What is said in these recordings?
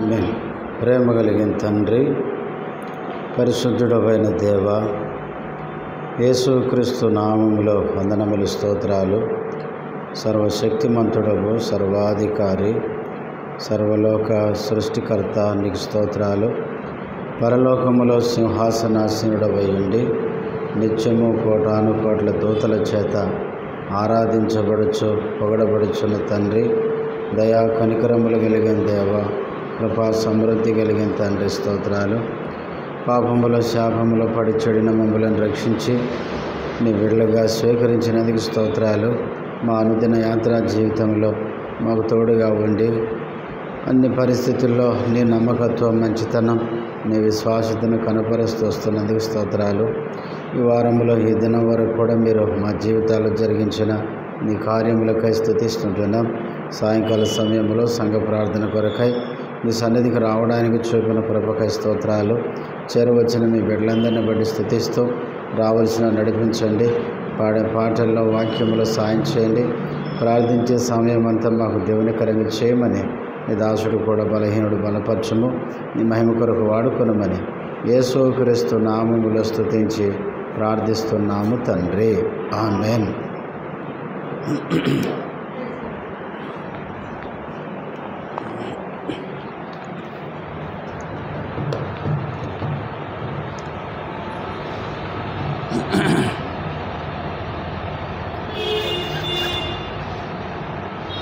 ఆమేన్. ప్రేమ కలిగిన తండ్రి, పరిశుద్ధుడైన దేవ, యేసుక్రీస్తు నామములో వందనములు, స్తోత్రాలు. సర్వశక్తిమంతుడవు, సర్వాధికారి, సర్వలోక సృష్టికర్త నీకు స్తోత్రాలు. పరలోకములో సింహాసనాసీనుడవై ఉండి నిత్యము కోటాను కోట్ల దూతల చేత ఆరాధించబడుచు పొగడబడుచున్న తండ్రి, దయా కనికరములు కలిగిన దేవ, కృపా సమృద్ధి కలిగిన తండ్రి స్తోత్రాలు. పాపముల శాపములో పడి చెడిన మమ్మలను రక్షించి నీ బిడ్డలుగా స్వీకరించినందుకు స్తోత్రాలు. మా అనుదిన యాత్రా జీవితంలో మాకు తోడుగా ఉండి అన్ని పరిస్థితుల్లో నీ నమ్మకత్వం, మంచితనం, నీ విశ్వాసతను కనపరుస్తూ వస్తున్నందుకు స్తోత్రాలు. ఈ వారంలో ఈ దినం వరకు కూడా మీరు మా జీవితాల్లో జరిగించిన నీ కార్యములకై స్తుతిస్తుంటున్నాం. సాయంకాల సమయంలో సంఘ ప్రార్థన కొరకై మీ సన్నిధికి రావడానికి చూపిన కృపకై స్తోత్రాలు. చేరవచ్చిన మీ బిడ్డలందరినీ బట్టి స్తుతిస్తూ రావాల్సిన నడిపించండి. పాడే పాటల్లో, వాక్యములో సాయం చేయండి. ప్రార్థించే సమయం అంతా మాకు దేవునికరంగా చేయమని, నీ దాసుడు కూడా బలహీనుడు బలపరచుము, నీ మహిమ కొరకు వాడుకొనమని యేసుక్రీస్తు నామములో స్తుతించి ప్రార్థిస్తున్నాము తండ్రి. ఆమేన్.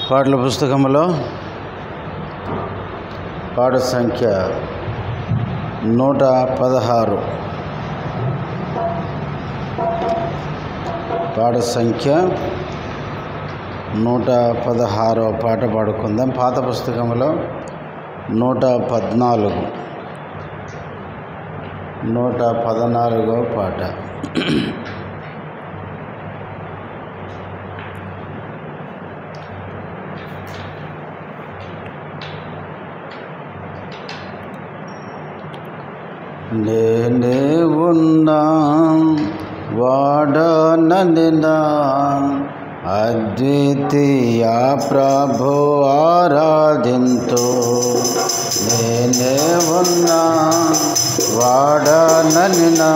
పాటల పుస్తకంలో పాట సంఖ్య 116, పాట సంఖ్య 116 పాట పాడుకుందాం. పాత పుస్తకంలో 114 పాట. నేనే ఉన్నా వాడననినా అద్వితీయ ప్రభు ఆరాధింతు. నేనే ఉన్నా వాడననినా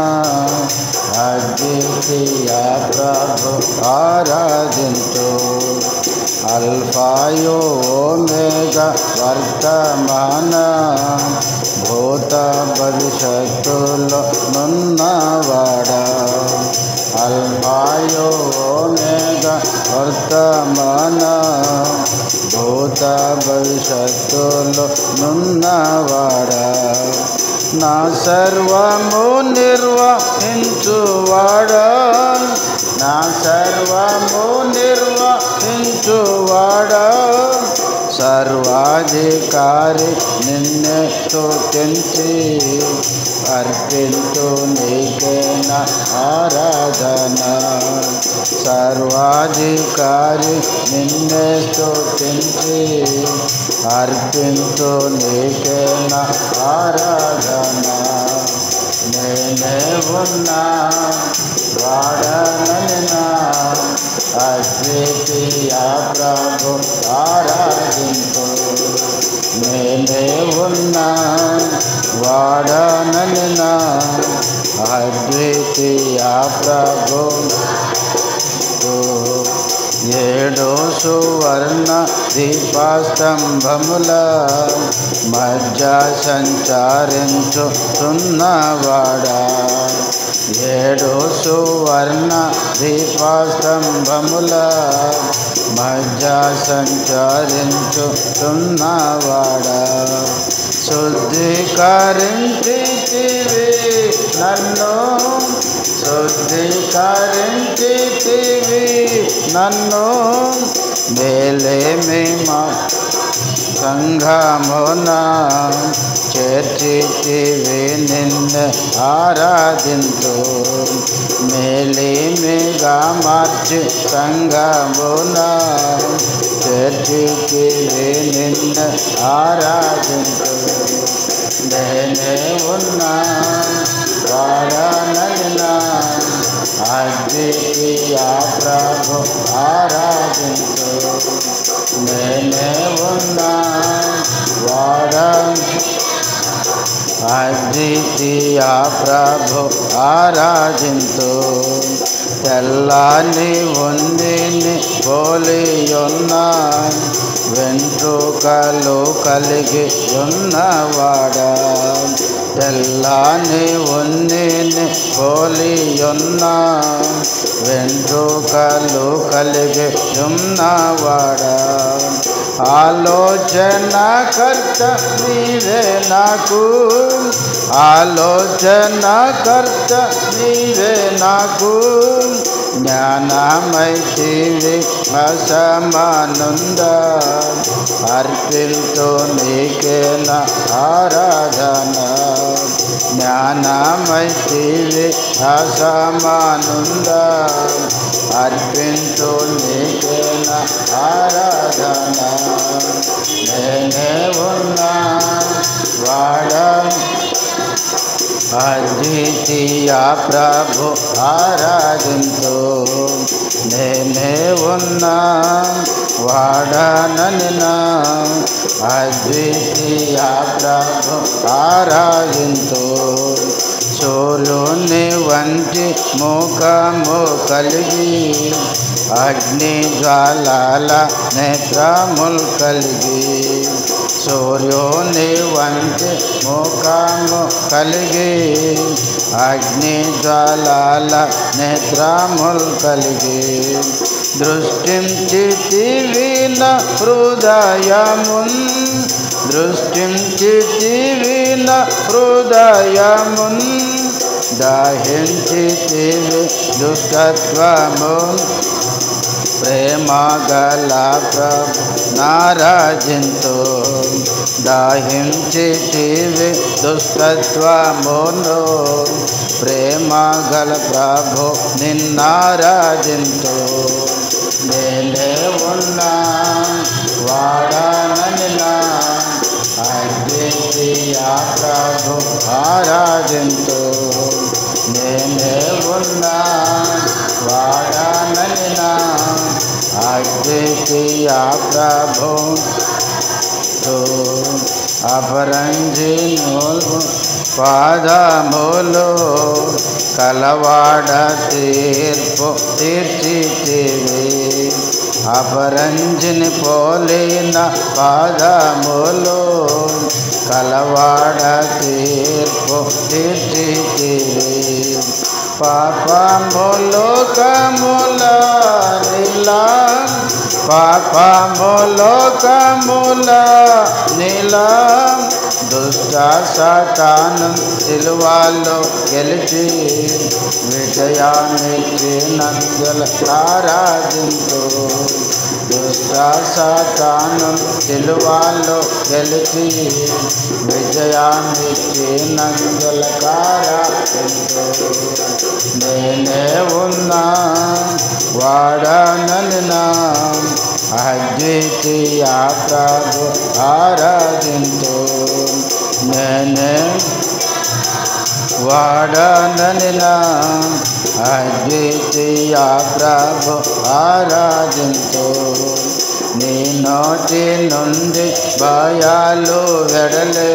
అద్వితీయ ప్రభు ఆరాధింతు. అల్ఫాయో ఓమేగా వర్తమాన భూత భవిష్యత్తులో నున్నవాడా. అల్ఫాయో ఓమేగా వర్తమాన భూత భవిష్యత్తులో నున్నవాడా. నా సర్వము నిర్వహించువాడా, నా సర్వము నిర్వహించువాడా. సర్వాధికారి నిన్నే స్తుతించి అర్పింతు నీకే నా ఆరాధన. సర్వాధికారి నిన్నే స్తుతించి అర్పింతు నీకే నా ఆరాధన. నేనే ఉన్నా వాడననినా అద్వితీయ ప్రభు ఆరాధింతు. నేనే ఉన్నా వాడననినా అద్వితీయ ప్రభు. 7 సువర్ణ దీపస్తంభముల మధ్య సంచరించుతున్నవాడా. 7 సువర్ణ దీపస్తంభముల మధ్య సంచరించుతున్నవాడా. శుద్ధీకరించితివి నన్ను, శుద్ధీకరించితివి నన్ను. మేలేమి మా సంఘమున చేర్చితివి నిన్ను ఆరాధింతు. మేలేమిగా మార్చి సంఘమున చేర్చితివి నిన్ను ఆరాధింతు. నేనే ఉన్నా వాడననినా అద్వితీయ ప్రభు ఆరాధింతు. నేనే ఉన్నా వాడ అద్వితీయ ప్రభు ఆరాధింతు తెల్లని ఉందిని పోలియున్న వెంట్రుకలు కలిగి ఉన్నవాడ తెల్లని ఉందిని పోలియున్న వెంట్రుకలు కలిగి ఉన్నవాడ ఆలోచనకర్త నీవే నాకు ఆలోచనకర్త నీవే నాకు జ్ఞానమైతివి అసమానంద అర్పిల్తో నీకే నా ఆరాధన జ్ఞానమైతివి అసమానంద అర్పిల్తో నీకే నా ఆరాధన నేనే ఉన్నా వాడ అద్వితీయ ప్రభు ఆరాధింతు నేనే ఉన్నా వాడననిన అద్వితీయ ప్రభు ఆరాధింతు సూర్యుని వంటి ముఖము కలిగి అగ్ని జ్వాలల నేత్రములు కలిగి సూర్యుని వంటి ముఖము కలిగి అగ్ని జ్వాలల నేత్రములు కలిగి దృష్టించితివి నా హృదయమున్ దృష్టించితివి నా హృదయమున్ దహించితివి దుష్టత్వము ప్రేమ గల ప్రభు నారాజింతు దహించితివి దుష్టత్వమును ప్రేమ గల ప్రభు నిన్నారాజింతు నేనే ఉన్నా వాడననినా అద్వితీయ ప్రభు ఆరాధింతు నేనే ఉన్నా వాడననినా అద్వితీయ ప్రభు అపరంజిను పాదములు కలవాడ తీర్పు తీర్చితివి అపరంజిని పోలిన పాదములు కలవాడ తీర్పు తీర్చితివి పాపములు కముల నీలా పాపములు కముల నీలా దుష్ట సాతాను సిలువలో గెలిచి విజయానికి నందుల ఆరాధింతు దుష్ట సాతాను సిలువలో గెలిచి విజయానికి నందుల ఆరాధింతు నేనే ఉన్నా వాడననినా అద్వితీయ ప్రభు ఆరాధింతు నేనే వాడననినా అద్వితీయ ప్రభు ఆరాధింతు నీ నోటి నుండి భయాలు వెడలే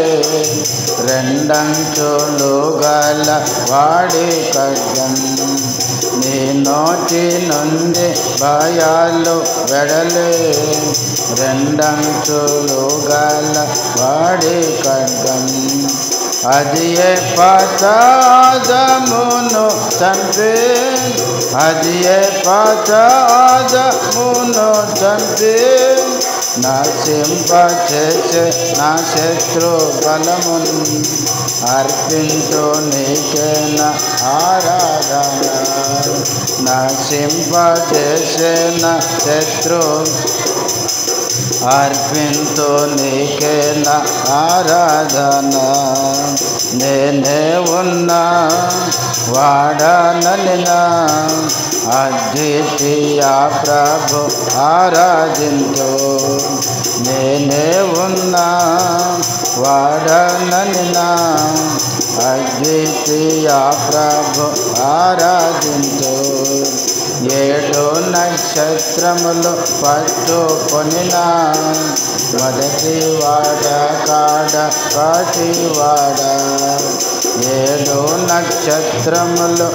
రెండంచులు గల వాడి ఖడ్గం నీ నోటి నుండి భయాలు వెడలే రెండంచులు గల వాడి ఖడ్గం అది ఏ పాతాదమును చంపే అది ఏ పాతాదమును చంపే నశింపచేసే నా శత్రు బలమును అర్పించు నీకే నా ఆరాధన నశింపచేసే నా శత్రు అర్పించు నీకే నా ఆరాధన నేనే ఉన్నా వాడననినా అద్వితీయ ప్రభు ఆరాధింతు నేనే ఉన్నా వాడననినా అద్వితీయ ప్రభు ఆరాధింతు 7 నక్షత్రములు పట్టుకొనిన మొదటి వాడ కాడ పాటివాడ 7 నక్షత్రములు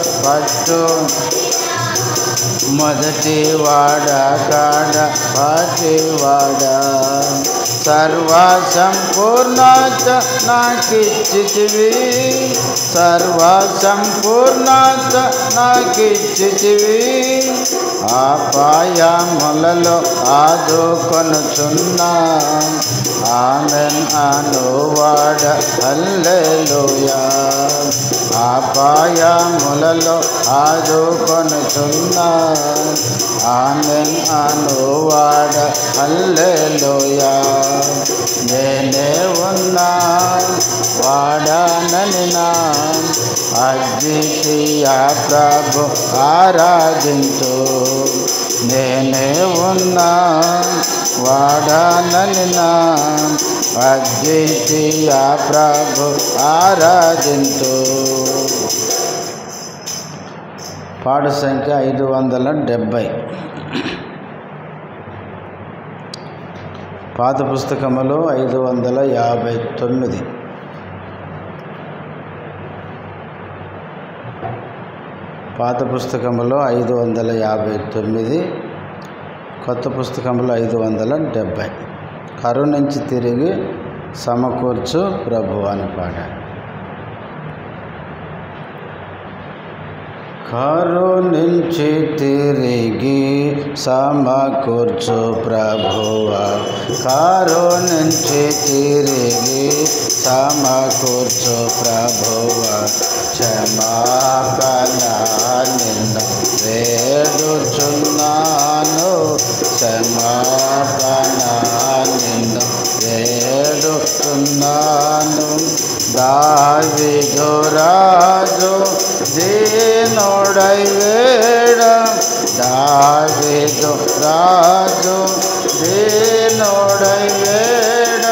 మొదటి వాడ కాడ పాటివాడ సర్వ సంపూర్ణత నాకిచ్చితివి సర్వ సంపూర్ణత నాకిచ్చితివి అపాయములలో ఆదుకొనుచున్నా ఆమెన్ అనువాడ హల్లెలూయా అపాయములలో ఆదుకొనుచున్నా ఆమెన్ అనువాడ హల్లెలూయా నేనే ఉన్నా వాడానని నా అద్వితీయ ప్రభు ఆరాధించు నేనే ఉన్నా వాడానని నా అద్వితీయ ప్రభు ఆరాధించు. పాడు సంఖ్య 570. పాత పుస్తకములో 559. పాత పుస్తకములో 559, కొత్త పుస్తకంలో 570. కరుణించి తిరిగి సమకూర్చు ప్రభు అని పాడాడు. కరుణించి తిరిగి సమకూర్చు ప్రభువా కరుణించి తిరిగి సమకూర్చు ప్రభువా క్షమాపణ నిన్ను వేడుచున్నాను క్షమాపణ నిన్ను వేడుచున్నాను. దావీదు రాజు దీనుడై వేడ దావీదు రాజు దీనుడై వేడ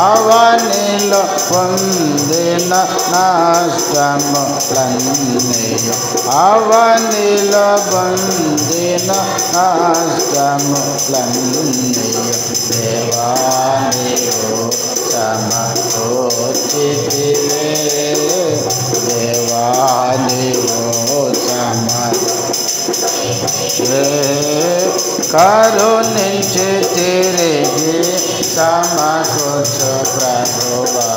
అవనిలో పొందిన నష్టములన్నీయు అవనిలో పొందిన నష్టములన్నీయు దేవానిలో సమకూర్చితివే దేవానిలో కరుణించి తిరిగి సమకూర్చు ప్రభువా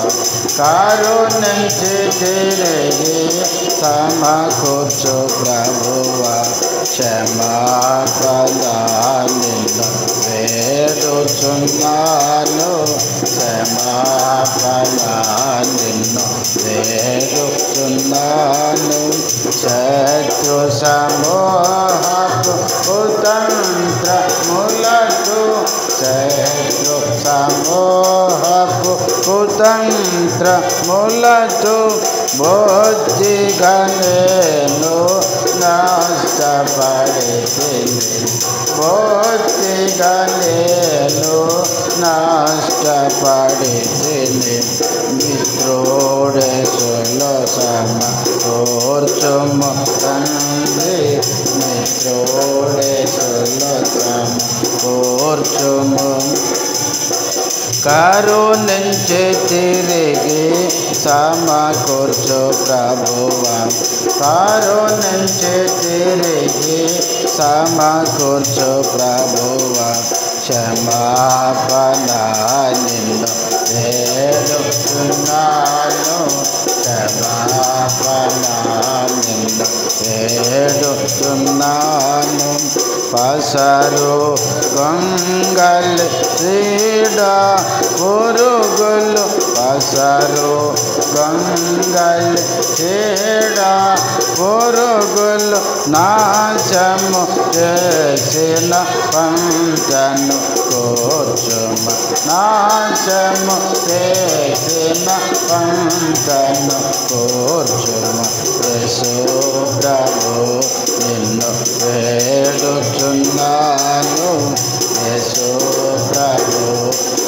కరుణించి తిరిగి సమకూర్చు ప్రభువా క్షమాపణ నిన్ను వేడుచున్నాను క్షమాపణ నిన్ను వేడుచున్నాను. శత్రు సమూహపు కుతంత్రములకు శత్రు సమూహపు కుతంత్రములకు బుద్ధిగా నేను నష్టపడితిని బుద్ధిగా నేను నష్టపడితిని. మిత్రుడేసులో సమకూర్చుము తండ్రి మిత్రుడేసులో సమకూర్చుము. కరుణించి తిరిగి సమకూర్చు ప్రభువా కరుణించి తిరిగి సమకూర్చు ప్రభువా క్షమాపణ నిన్ను వేడుచున్నాను క్షమాపణ నిన్ను వేడుచున్నాను. పసరు గొంగలి శ్రీడ పురుగులు పసరు గొంగలి శ్రీడ పురుగులు నాశము చేసిన పంటను కూర్చుమ నాశము చేసిన పంటను కూర్చుమ. యేసు ప్రభు నిన్ను వేడుచున్నాను యేసు ప్రభు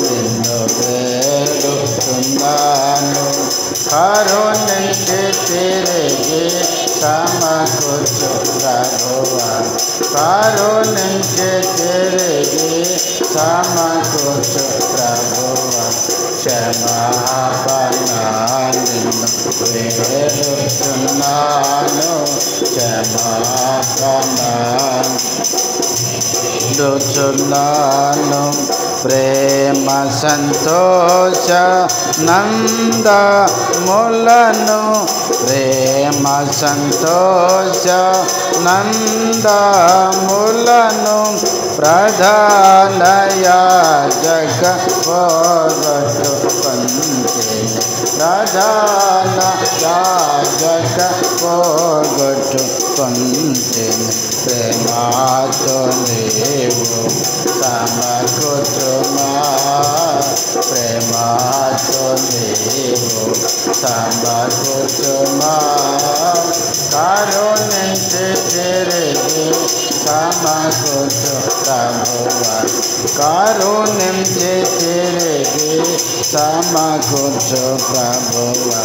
నిన్ను వేడుచున్నాను. కరుణించి తిరిగి సమకూర్చు ప్రభువా కరుణించి తిరిగి సమకూర్చు ప్రభువా క్షమాపణ నిన్ను వేడుచున్నాను క్షమాపణ దుచున్నాను ప్రేమ సంతోష నందములను ప్రేమ సంతోష నందములను ప్రధాన యాజక పోగొట్టుకుంటే ప్రధాన యాజక పోగొట్టుకుంటే ప్రేమతో నీవు సమకూర్చుమా ప్రేమతో నీవు సమకూర్చుమా కరుణించి తిరిగి సమకూర్చు ప్రభువా కరుణించి తిరిగి సమకూర్చు ప్రభువా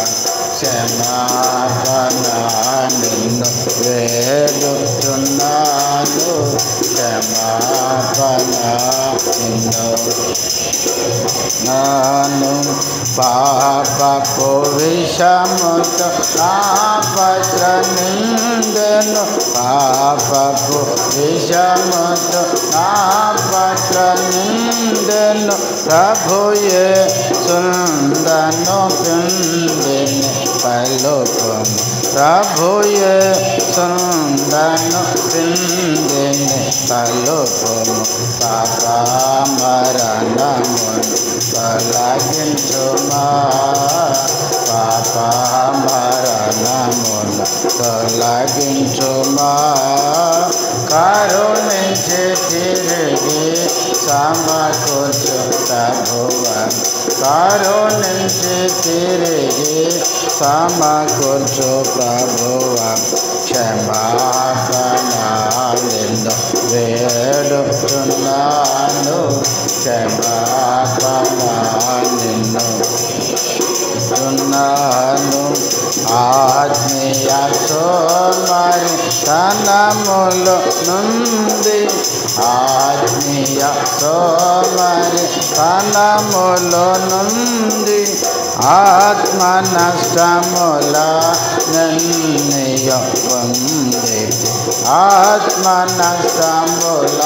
క్షమాపణ నిన్ను వేడుచున్నాను క్షమాపణ నిన్ను నాను పాపపు విషముతో నా పత్ర నిందెను పాపపు విషముతో నా పత్ర నిందెను ప్రభుయే సుందను పిండిని పలుకుము ప్రభుయే సుందను పిండిని పలుకుము పాప మరణమును తొలగించుమా పాప మరణమును తొలగించుమా కరుణించి తిరిగి సమకూర్చు ప్రభువా కరుణించి తిరిగి సమకూర్చు ప్రభువా క్షమాపణ నిన్ను వేడుచున్నాను క్షమాపణ నిన్ను చున్నాను ఆత్మీయ సోమరి తనములో నుండి ఆత్మీయ సోమరి తనములో నుండి ఆత్మ నష్టముల నన్నయ పొంది ఆత్మ నష్టముల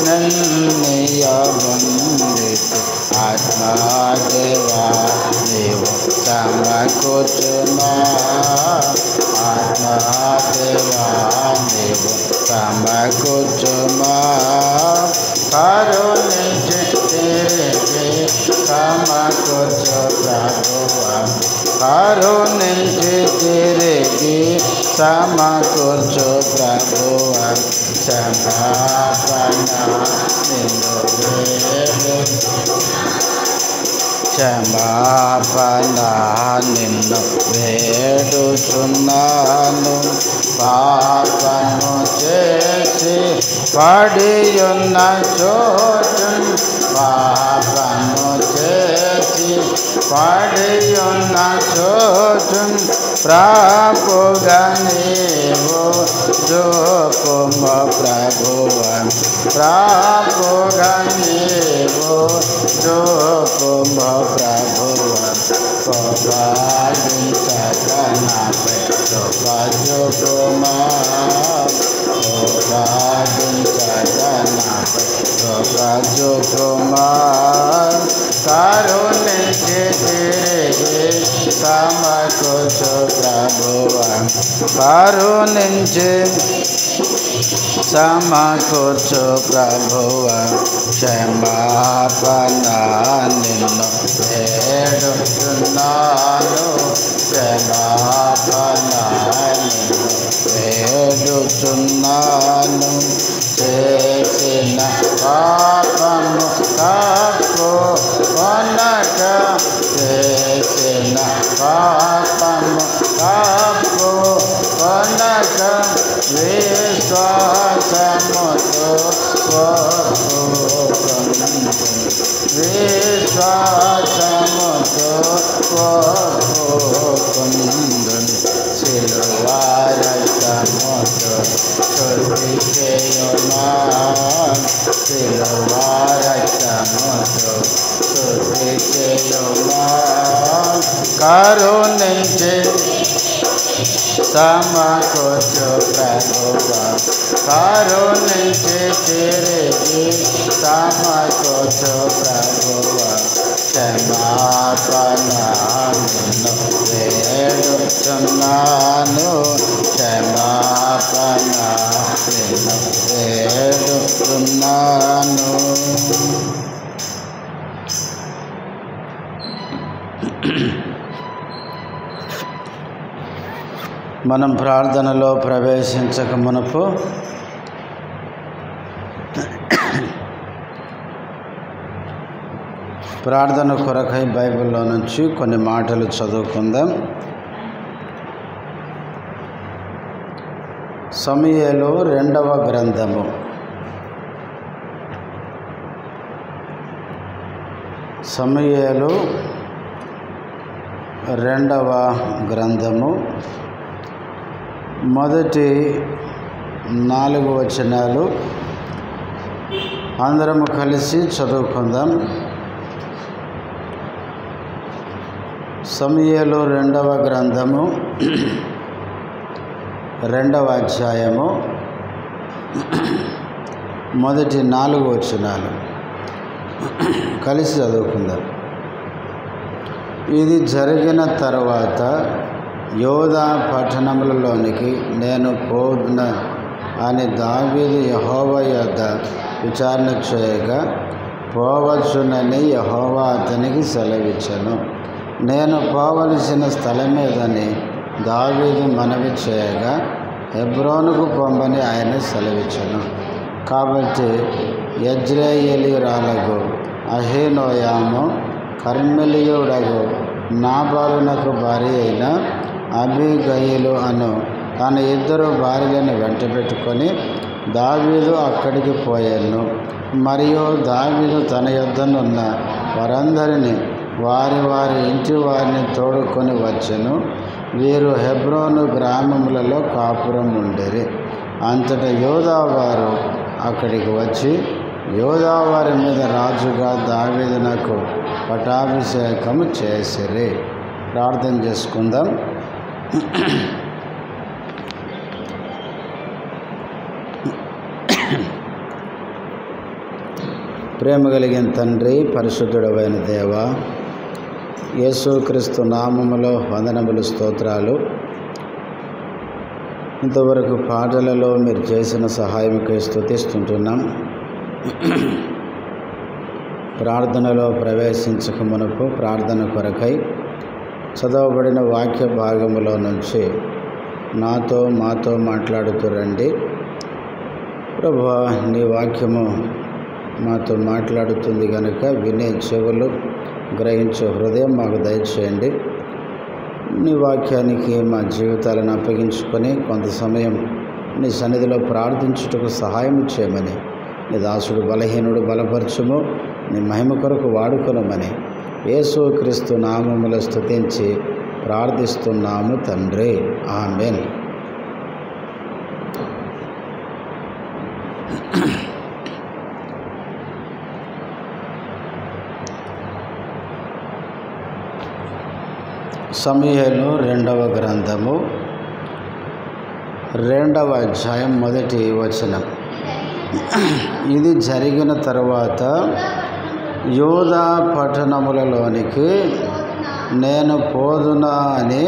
నన్నయ పొంది ఆత్మదేవా నీవు సమకూర్చుమా ఆత్మదేవా నీవు సమకూర్చుమా కరుణించి తిరిగి సమకూర్చు ప్రభువా కరుణించి తిరిగి సమకూర్చు ప్రభువా క్షమాపణ నిన్ను క్షమాపణ నిన్ను వేడుచున్నాను పాపము చేసి పడియున్న చోటు పాపము చేసి పడియున్న చోటు ప్రాపుగా నీవు జోకుము ప్రభువా ప్రాపుగా నీవు జోకుము ప్రభువా కోపాగించక నాపై జోకుమా కోపాగించక నాపై జోకుమా కరుణించి తిరిగి సమకూర్చు ప్రభువా కరుణించి సమకూర్చు ప్రభువా క్షమాపణ నిన్ను వేడుచున్నాను క్షమాపణ నిన్ను వేడుచున్నాను చేసిన పాపము కాపు కొనక చేసిన పాపము కాపు కొనక విశ్వాసముతో విశ్వాసముతో సిలువార చేయుమా సిలువ రక్తముతో శుద్ధి చేయుమా కరుణించి సమకూర్చు ప్రభువా కరుణించి తిరిగి సమకూర్చు ప్రభువా క్షమాపణ నిన్ను వేడుచున్నాను క్షమాపణ నిన్ను వేడుచున్నాను. మనం ప్రార్థనలో ప్రవేశించక మునుపు ప్రార్థన కొరకై బైబిల్లో నుంచి కొన్ని మాటలు చదువుకుందాం. సమూయేలు 2వ గ్రంథము. సమూయేలు 2వ గ్రంథము మొదటి 4 వచనాలు అందరము కలిసి చదువుకుందాం. సమూయేలు 2వ గ్రంథము 2వ అధ్యాయము మొదటి 4 వచనాలు కలిసి చదువుకుందాం. ఇది జరిగిన తర్వాత యోధా పట్టణములలోనికి నేను పోదున అని దావీదు యెహోవా యొద్ద విచారణ చేయగా పోవచ్చునని యెహోవా అతనికి సెలవిచ్చెను. నేను పోవలసిన స్థలమేదని దావీదు మనవి చేయగా హెబ్రోనుకు పొమ్మని ఆయన సెలవిచ్చెను. కాబట్టి యెజ్రెయేలీయురాలగు అహీనోయాము కర్మెలీయుడగు నాబాలునకు భార్య అయిన అబీగయీలు అను తన 2 భార్యలను వెంటబెట్టుకొని దావీదు అక్కడికి పోయాను. మరియు దావీదు తన యొద్దనున్న వారందరినీ వారి వారి ఇంటి వారిని తోడుకొని వచ్చెను. వీరు హెబ్రోను గ్రామములలో కాపురం ఉండేది. అంతటా యోధావారు అక్కడికి వచ్చి యోధావారి మీద రాజుగా దావీదునకు పట్టాభిషేకము చేసిరి. ప్రార్థన చేసుకుందాం. ప్రేమ కలిగిన తండ్రి, పరిశుద్ధుడవైన దేవ, యేసుక్రీస్తు నామములో వందనములు, స్తోత్రాలు. ఇంతవరకు పాటలలో మీరు చేసిన సహాయముకై స్తుతిస్తుంటున్నాం. ప్రార్థనలో ప్రవేశించక మునుపు ప్రార్థన కొరకై చదవబడిన వాక్య భాగములో నుంచి మాతో మాట్లాడుతూ రండి. ప్రభువా, నీ వాక్యము మాతో మాట్లాడుతుంది కనుక వినే చెవులు, గ్రహించే హృదయం మాకు దయచేయండి. నీ వాక్యానికి మా జీవితాలను అప్పగించుకొని కొంత సమయం నీ సన్నిధిలో ప్రార్థించుటకు సహాయం చేయమని, నీ దాసుడు బలహీనుడు బలపరచుము, నీ మహిమ కొరకు వాడుకొనమని యేసుక్రీస్తు నామములో స్తుతించి ప్రార్థిస్తున్నాము తండ్రి. ఆమేన్. సమూయేలు 2వ గ్రంథము 2వ అధ్యాయం మొదటి వచనం. ఇది జరిగిన తరువాత యోధా పట్టణములలోనికి నేను పోదునా అని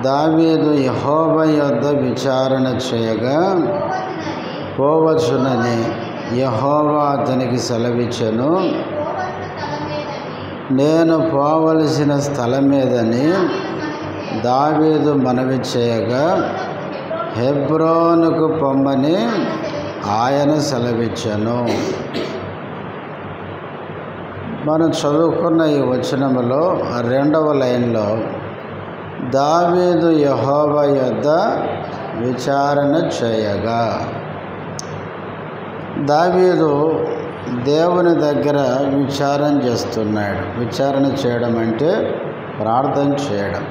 దావీదు యెహోవా యొద్ద విచారణ చేయగా పోవచ్చునని యెహోవా అతనికి సెలవిచ్చెను. నేను పోవలసిన స్థలమేదని దావీదు మనవి చేయగా హెబ్రోనుకు పొమ్మని ఆయన సెలవిచ్చెను. మనం చదువుకున్న ఈ వచనములో 2వ లైన్లో దావీదు యెహోవా యొద్ద విచారణ చేయగా, దావీదు దేవుని దగ్గర విచారణ చేస్తున్నాడు. విచారణ చేయడం అంటే ప్రార్థన చేయడం,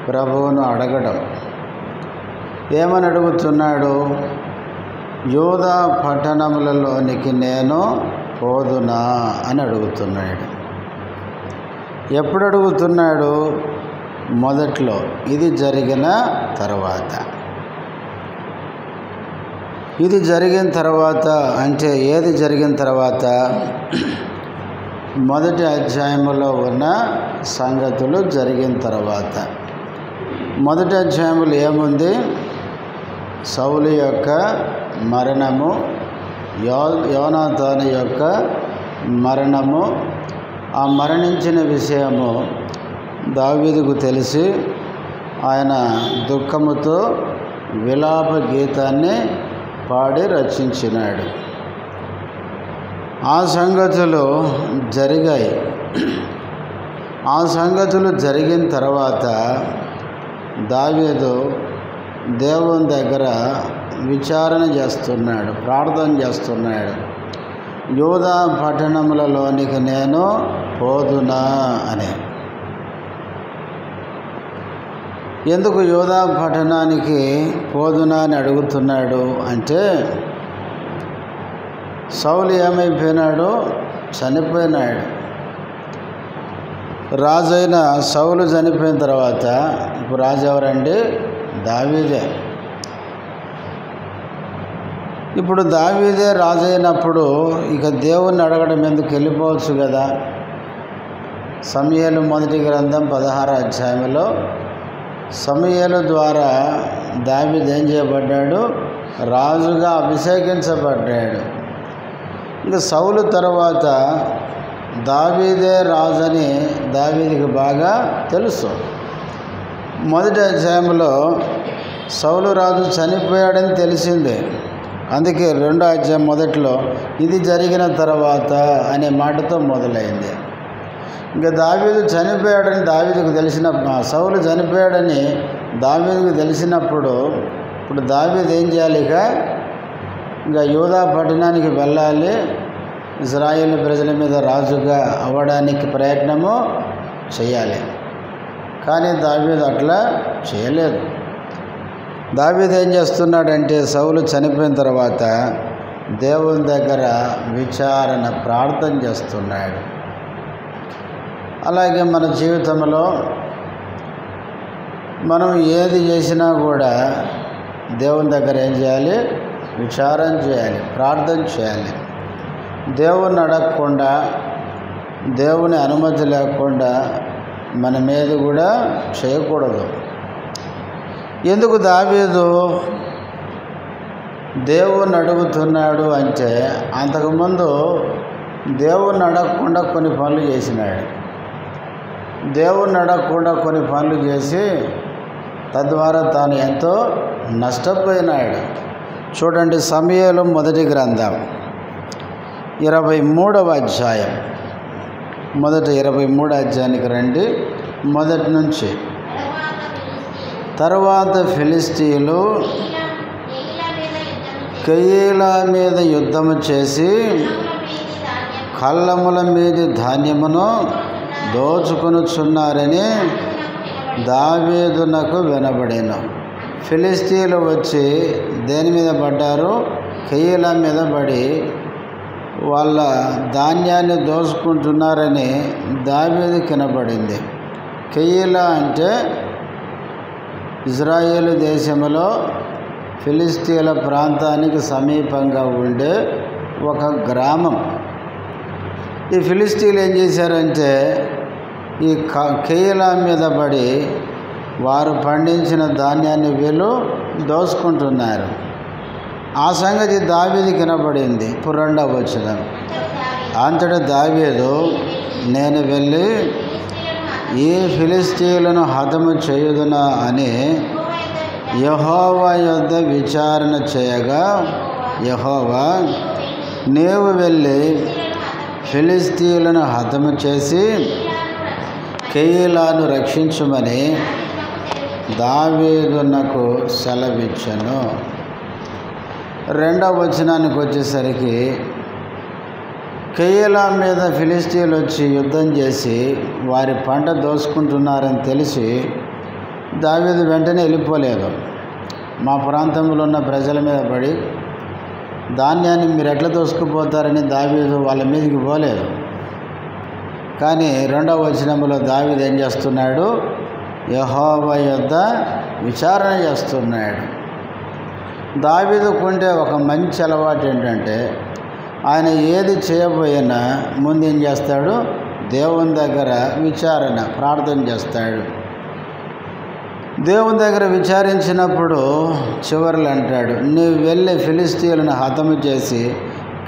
ప్రభువును అడగడం. ఏమని అడుగుతున్నాడు? యూదా పట్టణములలోనికి నేను పోదునా అని అడుగుతున్నాడు. ఎప్పుడు అడుగుతున్నాడు? మొదట్లో, ఇది జరిగిన తర్వాత. ఇది జరిగిన తర్వాత అంటే ఏది జరిగిన తర్వాత? మొదటి అధ్యాయంలో ఉన్న సంగతులు జరిగిన తర్వాత. మొదటి అధ్యాయంలో ఏముంది? సౌలు యొక్క మరణము, యోనాతాను యొక్క మరణము. ఆ మరణించిన విషయము దావీదుకు తెలిసి ఆయన దుఃఖముతో విలాప గీతాన్ని పాడి రచించినాడు. ఆ సంగతులు జరిగాయి. ఆ సంగతులు జరిగిన తర్వాత దావీదు దేవుని దగ్గర విచారణ చేస్తున్నాడు, ప్రార్థన చేస్తున్నాడు. యూదా పట్టణములలోనికి నేను పోదునా అని. ఎందుకు యూదా పట్టణానికి పోదునా అని అడుగుతున్నాడు అంటే, సౌలు ఏమైపోయినాడు? చనిపోయినాడు. రాజైన సౌలు చనిపోయిన తర్వాత ఇప్పుడు రాజు ఎవరండి? దావీదే. ఇప్పుడు దావీదే రాజు అయినప్పుడు ఇక దేవుణ్ణి అడగడం ఎందుకు? వెళ్ళిపోవచ్చు కదా. సమూయేలు మొదటి గ్రంథం 16వ అధ్యాయంలో సమూయేలు ద్వారా దావీదు ఏం చేయబడ్డాడు? రాజుగా అభిషేకించబడ్డాడు. ఇంకా సౌలు తర్వాత దావీదే రాజని దావీదుకి బాగా తెలుసు. మొదటి అధ్యాయంలో సౌలు రాజు చనిపోయాడని తెలిసిందే. అందుకే రెండో అధ్యాయం మొదట్లో ఇది జరిగిన తర్వాత అనే మాటతో మొదలైంది. ఇంకా దావీదు చనిపోయాడని దావీదుకు తెలిసిన, సౌలు చనిపోయాడని దావీదుకు తెలిసినప్పుడు ఇప్పుడు దావీదు ఏం చేయాలి? ఇంకా యూదా పట్టణానికి వెళ్ళాలి, ఇశ్రాయేలు ప్రజల మీద రాజుగా అవ్వడానికి ప్రయత్నము చేయాలి. కానీ దావీదు అట్లా చేయలేదు. దావీదు ఏం చేస్తున్నాడంటే సౌలు చనిపోయిన తర్వాత దేవుని దగ్గర విచారణ, ప్రార్థన చేస్తున్నాడు. అలాగే మన జీవితంలో మనం ఏది చేసినా కూడా దేవుని దగ్గర ఏం చేయాలి? విచారణ చేయాలి, ప్రార్థన చేయాలి. దేవుని అడగకుండా, దేవుని అనుమతి లేకుండా మన మీద కూడా చేయకూడదు. ఎందుకు దావీదు దేవుణ్ణి అడుగుతున్నాడు అంటే, అంతకుముందు దేవుణ్ణి అడగకుండా కొన్ని పనులు చేసినాడు. దేవుణ్ణి అడగకుండా కొన్ని పనులు చేసి తద్వారా తాను ఎంతో నష్టపోయినాడు. చూడండి, సమూయేలు మొదటి గ్రంథం 23వ అధ్యాయం. మొదట 23వ అధ్యాయానికి రండి, మొదటి నుంచి. తరువాత ఫిలిష్తీయులు కెయీలా మీద యుద్ధము చేసి కళ్ళముల మీది ధాన్యమును దోచుకొనుచున్నారని దావీదునకు వినబడెను. ఫిలిష్తీయులు వచ్చి దేని మీద పడ్డారు? కెయీలా మీద పడి వాళ్ళ ధాన్యాన్ని దోచుకుంటున్నారని దావీదుకు వినబడింది. కెయీలా అంటే ఇజ్రాయేలు దేశంలో ఫిలిష్తీయుల ప్రాంతానికి సమీపంగా ఉండే ఒక గ్రామం. ఈ ఫిలిష్తీయులు ఏం చేశారంటే ఈ కెయీలా మీద పడి వారు పండించిన ధాన్యాన్ని వీళ్ళు దోచుకుంటున్నారు. ఆ సంగతి దావీదుకి వినబడింది. ఇప్పుడు 2వ వచనం. అంతటా దావీదు, నేను వెళ్ళి ఈ ఫిలిష్తీయులను హతము చేయుదునా అని యెహోవా యొద్ద విచారణ చేయగా, యెహోవా, నీవు వెళ్ళి ఫిలిష్తీయులను హతము చేసి కెయీలాను రక్షించుమని దావీదునకు సెలవిచ్చెను. 2వ వచనానికి వచ్చేసరికి కెయీలా మీద ఫిలిష్తీయులు వచ్చి యుద్ధం చేసి వారి పంట దోచుకుంటున్నారని తెలిసి దావీదు వెంటనే వెళ్ళిపోలేదు. మా ప్రాంతంలో ఉన్న ప్రజల మీద పడి ధాన్యాన్ని మీరు ఎట్లా దోసుకుపోతారని దావీదు వాళ్ళ మీదకి పోలేదు. కానీ 2వ వచనంలో దావీదు ఏం చేస్తున్నాడు? యెహోవా యొద్ద విచారణ చేస్తున్నాడు. దావీదుకుంటే ఒక మంచి అలవాటు ఏంటంటే ఆయన ఏది చేయబోయినా ముందు ఏం చేస్తాడు? దేవుని దగ్గర విచారణ, ప్రార్థన చేస్తాడు. దేవుని దగ్గర విచారించినప్పుడు చివరిలో అంటాడు, నీవు వెళ్ళి ఫిలిష్తీయులను హతము చేసి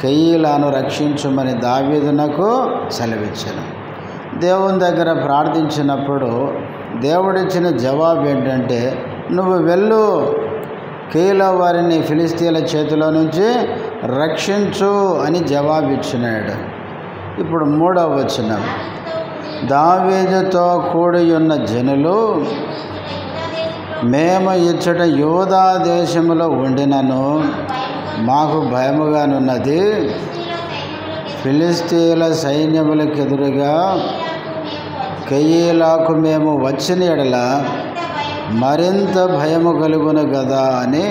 కెయీలాను రక్షించుమని దావీదునకు సెలవిచ్చాను. దేవుని దగ్గర ప్రార్థించినప్పుడు దేవుడిచ్చిన జవాబు ఏంటంటే, నువ్వు వెళ్ళు, కెయీలా వారిని ఫిలిష్తీయుల చేతిలో నుంచి రక్షించు అని జవాబు ఇచ్చినాడు. ఇప్పుడు 3వ వచనం, దావీదుతో కూడి ఉన్న జనులు మేము ఇచ్చట యూదా దేశములో ఉండినను మాకు భయముగానున్నది. ఫిలిష్తీయుల సైన్యములకు ఎదురుగా కెయీలాకు మేము వచ్చిన ఎడల మరింత భయము కలుగును కదా అని.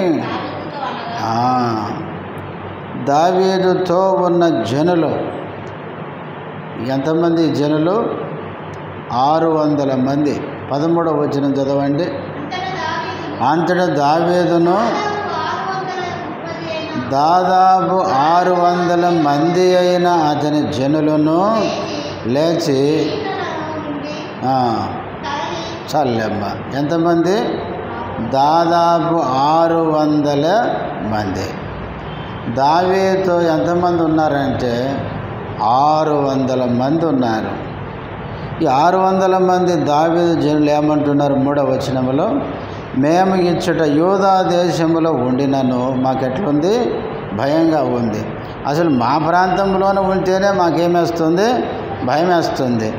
దావీదుతో ఉన్న జనులు ఎంతమంది? జనులు 600 మంది. 13వ వచనం చదవండి. అంతటా దావీదును దాదాపు 600 మంది అయిన అతని జనులను లేచి చల్లెమ్మ. ఎంతమంది? దాదాపు 600 మంది. దావీదుతో ఎంతమంది ఉన్నారంటే 600 మంది ఉన్నారు. ఈ 600 మంది దావీదు జనులు ఏమంటున్నారు? 3వ వచనంలో, మేము ఇచ్చట యూదా దేశంలో ఉండినను మాకెట్లుంది? భయంగా ఉంది. అసలు మా ప్రాంతంలోనే ఉంటేనే మాకేమేస్తుంది? భయం వేస్తుంది.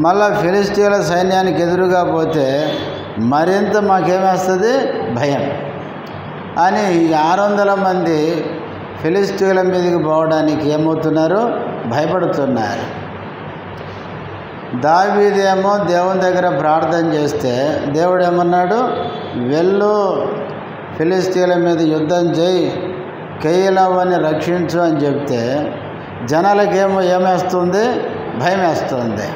మళ్ళా ఫిలిష్తీయుల సైన్యానికి ఎదురుగా పోతే మరింత మాకేమేస్తుంది? భయం అని. ఈ 600 మంది ఫిలిష్తీయుల మీదకి పోవడానికి ఏమవుతున్నారు? భయపడుతున్నారు. దావీదేమో దేవుని దగ్గర ప్రార్థన చేస్తే దేవుడు ఏమన్నాడు? వెళ్ళు, ఫిలిష్తీయుల మీద యుద్ధం చేయి, కెయీలాని రక్షించు అని చెప్తే జనాలకేమో ఏమేస్తుంది? భయం వేస్తుంది.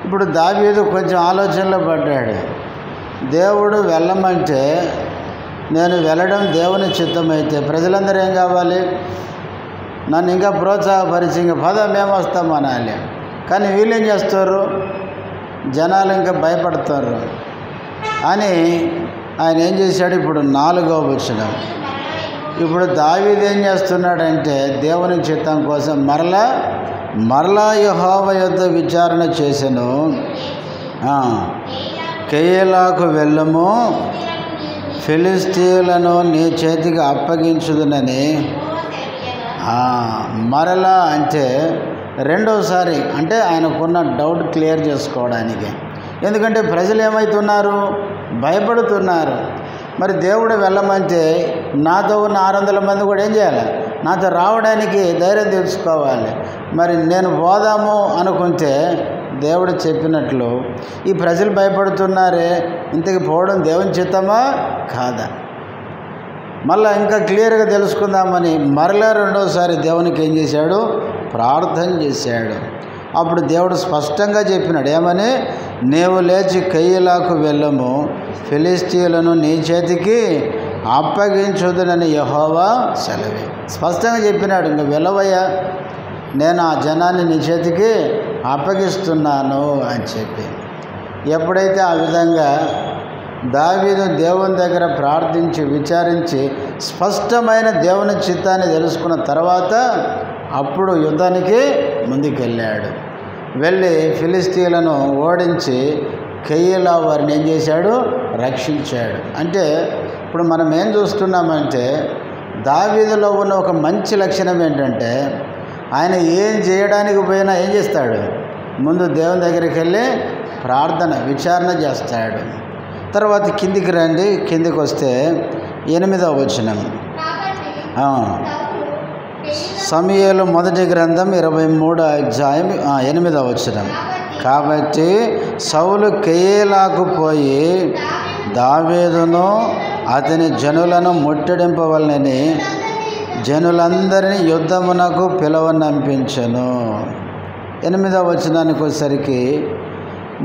ఇప్పుడు దావీదు కొంచెం ఆలోచనలో పడ్డాడు. దేవుడు వెళ్ళమంటే నేను వెళ్ళడం దేవుని చిత్తమైతే ప్రజలందరూ ఏం కావాలి? నన్ను ఇంకా ప్రోత్సాహపరిచి ఇంకా పద మేము వస్తాం అనాలి. కానీ వీళ్ళేం చేస్తారు? జనాలు ఇంకా భయపడతారు అని ఆయన ఏం చేశాడు? ఇప్పుడు 4వ వచనం. ఇప్పుడు దావీదు ఏం చేస్తున్నాడంటే దేవుని చిత్తం కోసం మరలా యెహోవా యొద్ద విచారణ చేసెను. కెయీలాకు వెళ్ళము, ఫిలిష్తీయులను నీ చేతికి అప్పగించుదునని. మరలా అంటే 2వసారి, అంటే ఆయనకున్న డౌట్ క్లియర్ చేసుకోవడానికి. ఎందుకంటే ప్రజలు ఏమవుతున్నారు? భయపడుతున్నారు. మరి దేవుడు వెళ్ళమంటే నాతో ఉన్న 600 మంది కూడా ఏం చేయాలి? నాతో రావడానికి ధైర్యం తెచ్చుకోవాలి. మరి నేను పోదాము అనుకుంటే దేవుడు చెప్పినట్లు ఈ ప్రజలు భయపడుతున్నారే, ఇంతకి పోవడం దేవుని చిత్తమా కాదా? మళ్ళీ ఇంకా క్లియర్గా తెలుసుకుందామని మరలా 2వసారి దేవునికి ఏం చేశాడు? ప్రార్థన చేశాడు. అప్పుడు దేవుడు స్పష్టంగా చెప్పినాడు ఏమని? నీవు లేచి కెయీలాకు వెళ్ళము, ఫిలిష్తీయులను నీ చేతికి అప్పగించుదునని యెహోవా సెలవి. స్పష్టంగా చెప్పినాడు, ఇంక వెళ్ళవయ్యా, నేను ఆ జనాన్ని నీ చేతికి అప్పగిస్తున్నాను అని చెప్పి. ఎప్పుడైతే ఆ విధంగా దావీదు దేవుని దగ్గర ప్రార్థించి విచారించి స్పష్టమైన దేవుని చిత్తాన్ని తెలుసుకున్న తర్వాత అప్పుడు యుద్ధానికి ముందుకెళ్ళాడు. వెళ్ళి ఫిలిష్తీయులను ఓడించి కెయీలా వారిని ఏం చేశాడు? రక్షించాడు. అంటే ఇప్పుడు మనం ఏం చూస్తున్నామంటే దావీదులో ఉన్న ఒక మంచి లక్షణం ఏంటంటే ఆయన ఏం చేయడానికి పోయినా ఏం చేస్తాడు? ముందు దేవుని దగ్గరికి వెళ్ళి ప్రార్థన, విచారణ చేస్తాడు. తర్వాత కిందికి రండి. కిందికి వస్తే 8వ వచనం. సమూయేలు మొదటి గ్రంథం 23వ అధ్యాయం 8వ వచనం. కాబట్టి సౌలు కెయీలాకు పోయి దావీదును అతని జనులను ముట్టడింపవలనని జనులందరినీ యుద్ధమునకు పిలవనంపించెను. 8వ వచనానికి వచ్చేసరికి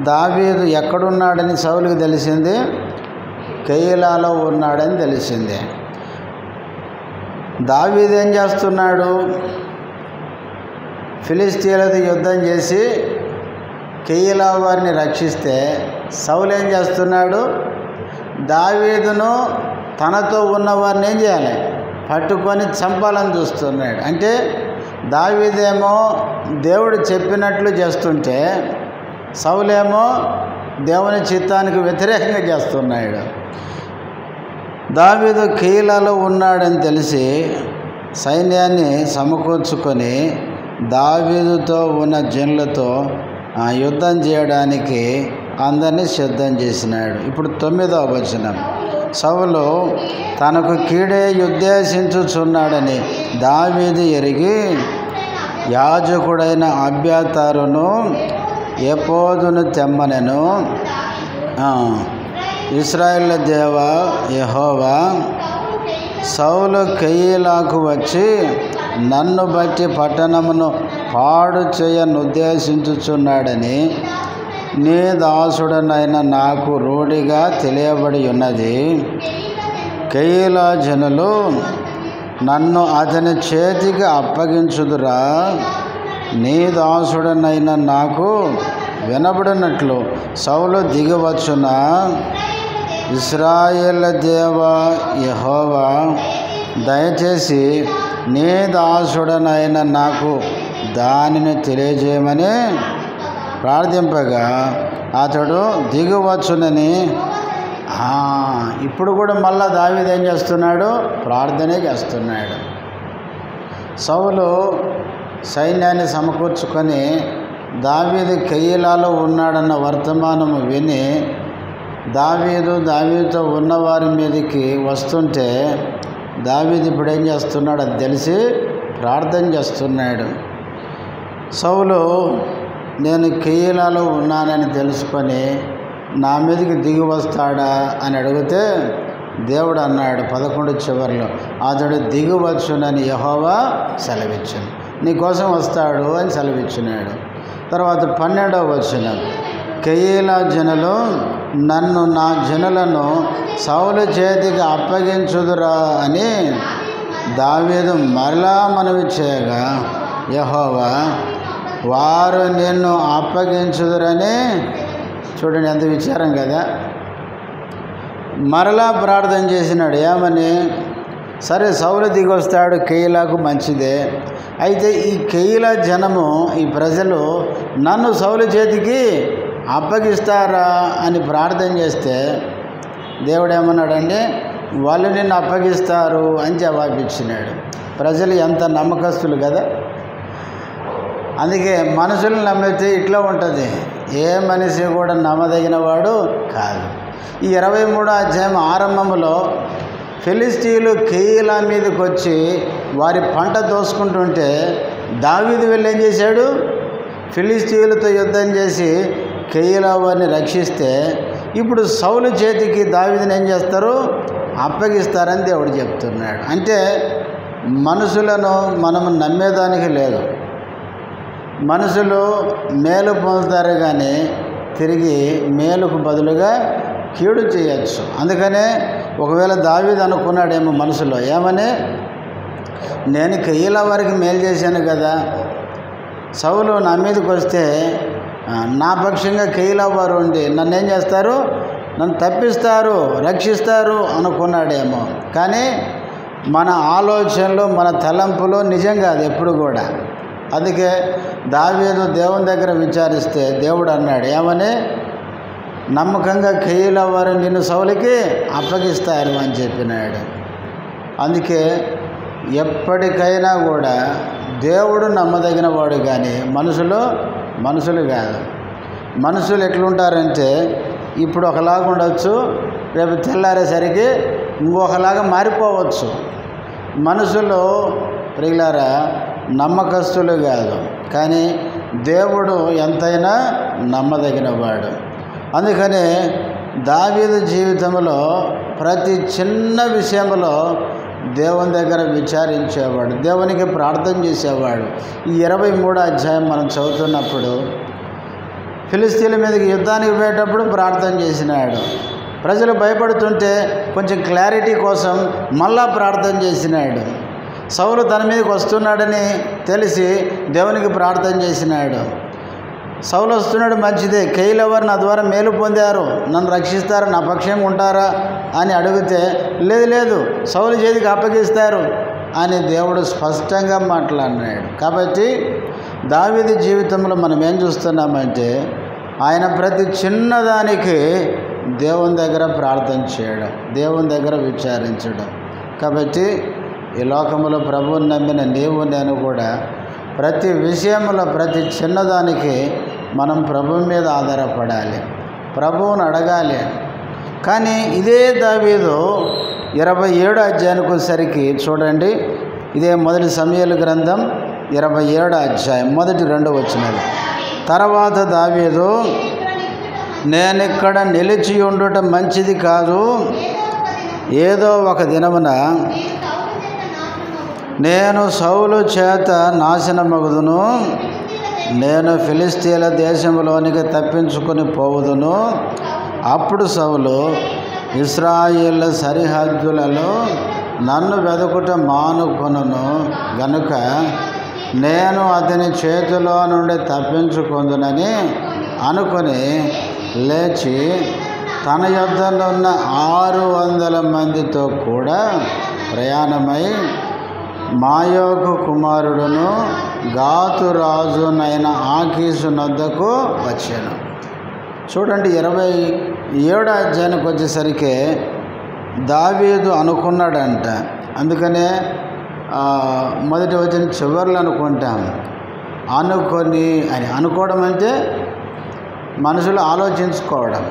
దావీదు ఎక్కడున్నాడని సౌలుకి తెలిసింది, కెయీలాలో ఉన్నాడని తెలిసింది. దావీదు ఏం చేస్తున్నాడు? ఫిలిష్తీయులతో యుద్ధం చేసి కెయీలా వారిని రక్షిస్తే సౌలు ఏం చేస్తున్నాడు? దావీదును తనతో ఉన్నవారిని ఏం చేయాలి? పట్టుకొని చంపాలని చూస్తున్నాడు. అంటే దావీదేమో దేవుడు చెప్పినట్లు చేస్తుంటే సౌలేమో దేవుని చిత్తానికి వ్యతిరేకంగా చేస్తున్నాడు. దావీదు కెయీలాలో ఉన్నాడని తెలిసి సైన్యాన్ని సమకూర్చుకొని దావీదుతో ఉన్న జనులతో యుద్ధం చేయడానికి అందరినీ సిద్ధం చేసినాడు. ఇప్పుడు 9వ వచనం, సౌలు తనకు కీడే ఉద్దేశించుచున్నాడని దావీదు ఎరిగి యాజకుడైన అబ్యాతారును ఎపోదును తెమ్మనెను. ఇశ్రాయేలు దేవా యెహోవా, సౌలు కెయీలాకు వచ్చి నన్ను బట్టి పట్టణమును పాడు చేయనుద్దేశించుచున్నాడని నీ దాసుడనైన నాకు రూఢిగా తెలియబడి ఉన్నది. కెయీలా జనులు నన్ను అతని చేతికి అప్పగించుదురా? నీ దాసుడనైన నాకు వినబడినట్లు సౌలు దిగవచ్చునా? ఇశ్రాయేలు దేవా యెహోవా, దయచేసి నీ దాసుడనైన నాకు దానిని తెలియజేయమని ప్రార్థింపగా అతడు దిగవచ్చునని. ఇప్పుడు కూడా మళ్ళా దావీదు ఏం చేస్తున్నాడు? ప్రార్థనే చేస్తున్నాడు. సౌలు సైన్యాన్ని సమకూర్చుకొని దావీదు కెయీలాలో ఉన్నాడన్న వర్తమానము విని దావీదుతో ఉన్నవారి మీదకి వస్తుంటే దావీదు ఇప్పుడు ఏం చేస్తున్నాడు? అది తెలిసి ప్రార్థన చేస్తున్నాడు. సౌలు నేను కెయీలాలో ఉన్నానని తెలుసుకొని నా మీదకి దిగి వస్తాడా అని అడిగితే దేవుడు అన్నాడు 11 చివరిలో, అతడు దిగివచ్చునని యెహోవా సెలవిచ్చాను, నీకోసం వస్తాడు అని సెలవిచ్చినాడు. తర్వాత 12వ వచనం, కెయీలా జనులు నన్ను నా జనులను సౌలు చేతికి అప్పగించుదురా అని దావీదు మరలా మనవి చేయగా యెహోవా, వారు నిన్ను అప్పగించుదురని. చూడండి ఎంత విచారం కదా. మరలా ప్రార్థన చేసినాడు. ఏమని? సరే సౌలు దిగొస్తాడు కెయీలాకు, మంచిదే. అయితే ఈ కెయీలా జనము, ఈ ప్రజలు నన్ను సౌలు చేతికి అప్పగిస్తారా అని ప్రార్థన చేస్తే దేవుడు ఏమన్నాడండి? వాళ్ళు నిన్ను అప్పగిస్తారు అని జవాబిచ్చినాడు. ప్రజలు ఎంత నమ్మకస్తులు కదా. అందుకే మనుషులను నమ్మితే ఇట్లా ఉంటుంది, ఏ మనిషి కూడా నమ్మదగిన వాడు కాదు. ఈ 23వ అధ్యాయం ఆరంభంలో ఫిలిష్తీయులు కెయీలా మీదకి వచ్చి వారి పంట దోసుకుంటుంటే దావీదు వెళ్ళి ఏం చేశాడు? ఫిలిష్తీయులతో యుద్ధం చేసి కెయీలా వారిని రక్షిస్తే ఇప్పుడు సౌలు చేతికి దావీదుని ఏం చేస్తారు? అప్పగిస్తారని దేవుడు చెప్తున్నాడు. అంటే మనుషులను మనం నమ్మేదానికి లేదు. మనుషులు మేలు పొందుతారు కానీ తిరిగి మేలుకు బదులుగా కీడు చేయొచ్చు. అందుకనే ఒకవేళ దావీదు అనుకున్నాడేమో మనసులో, ఏమని? నేను కెయీలా వారికి మేలు చేశాను కదా, సౌలు నా మీదకి వస్తే నా పక్షంగా కెయీలా వారు ఉండి నన్ను ఏం చేస్తారు? నన్ను తప్పిస్తారు, రక్షిస్తారు అనుకున్నాడేమో. కానీ మన ఆలోచనలు, మన తలంపులు నిజం కాదు ఎప్పుడు కూడా. అందుకే దావీదు దేవుని దగ్గర విచారిస్తే దేవుడు అన్నాడు, ఏమని? నమ్మకంగా కెయీలా వారు నిన్ను సౌలుకి అప్పగిస్తారు అని చెప్పినాడు. అందుకే ఎప్పటికైనా కూడా దేవుడు నమ్మదగిన వాడు కానీ మనుషులు కాదు. మనుషులు ఎట్లుంటారంటే ఇప్పుడు ఒకలాగా ఉండొచ్చు, రేపు తెల్లారేసరికి ఇంకొకలాగా మారిపోవచ్చు. మనుషులు ప్రియులారా నమ్మకస్తులు కాదు, కానీ దేవుడు ఎంతైనా నమ్మదగిన వాడు. అందుకనే దావీదు జీవితంలో ప్రతి చిన్న విషయంలో దేవుని దగ్గర విచారించేవాడు, దేవునికి ప్రార్థన చేసేవాడు. ఈ 23వ అధ్యాయం మనం చదువుతున్నప్పుడు ఫిలిస్తీన్ల మీదకి యుద్ధానికి పోయేటప్పుడు ప్రార్థన చేసినాడు. ప్రజలు భయపడుతుంటే కొంచెం క్లారిటీ కోసం మళ్ళా ప్రార్థన చేసినాడు. సౌలు తన మీదకి వస్తున్నాడని తెలిసి దేవునికి ప్రార్థన చేసినాడు. సౌలు వస్తున్నాడు, మంచిదే, కేయిలెవరు నా ద్వారా మేలు పొందారు, నన్ను రక్షిస్తారా, నా పక్షంగా ఉంటారా అని అడిగితే లేదు సౌలు చేతికి అప్పగిస్తారు అని దేవుడు స్పష్టంగా మాట్లాడినాడు. కాబట్టి దావీదు జీవితంలో మనం ఏం చూస్తున్నామంటే ఆయన ప్రతి చిన్నదానికి దేవుని దగ్గర ప్రార్థన చేయడం, దేవుని దగ్గర విచారించడం. కాబట్టి ఈ లోకంలో ప్రభువుని నమ్మిన నీవు నేను కూడా ప్రతి విషయంలో ప్రతి చిన్నదానికి మనం ప్రభువు మీద ఆధారపడాలి, ప్రభువుని అడగాలి. కానీ ఇదే దావీదు 27వ అధ్యాయానికి వచ్చేసరికి చూడండి, ఇదే మొదటి సమూయేలు గ్రంథం 27వ అధ్యాయం మొదటి 2 వచనాలు. తర్వాత దావీదు, నేనిక్కడ నిలిచి ఉండుట మంచిది కాదు, ఏదో ఒక దినమున నేను సౌలు చేత నాశనమగుదును, నేను ఫిలిస్తీన్ల దేశంలోనికి తప్పించుకొని పోవుదును. అప్పుడు సౌలు ఇశ్రాయేలు సరిహద్దులలో నన్ను వెదకుట మానుకొనును గనుక నేను అతని చేతిలో నుండి తప్పించుకొందునని అనుకొని లేచి తన యొద్దనున్న 600 మందితో కూడా ప్రయాణమై మాయోకు కుమారుడును గాతు రాజునైన ఆకీసు నొద్దకు వచ్చాను. చూడండి, 27వ అధ్యాయానికి వచ్చేసరికి దావీదు అనుకున్నాడంట. అందుకనే మొదటి వచ్చిన చివర్లు అనుకుంటాం. అనుకొని అని అనుకోవడం అంటే మనుషులు ఆలోచించుకోవడం.